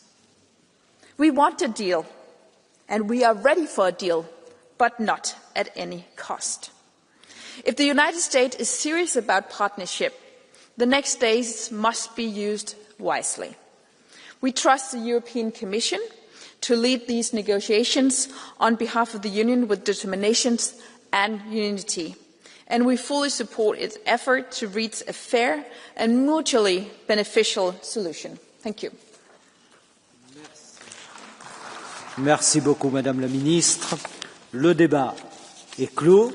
We want a deal, and we are ready for a deal, but not at any cost. If the United States is serious about partnership, the next days must be used wisely. We trust the European Commission to lead these negotiations on behalf of the Union with determination and unity, and we fully support its effort to reach a fair and mutually beneficial solution. Thank you. Merci beaucoup, Madame la Ministre. Le débat est clos.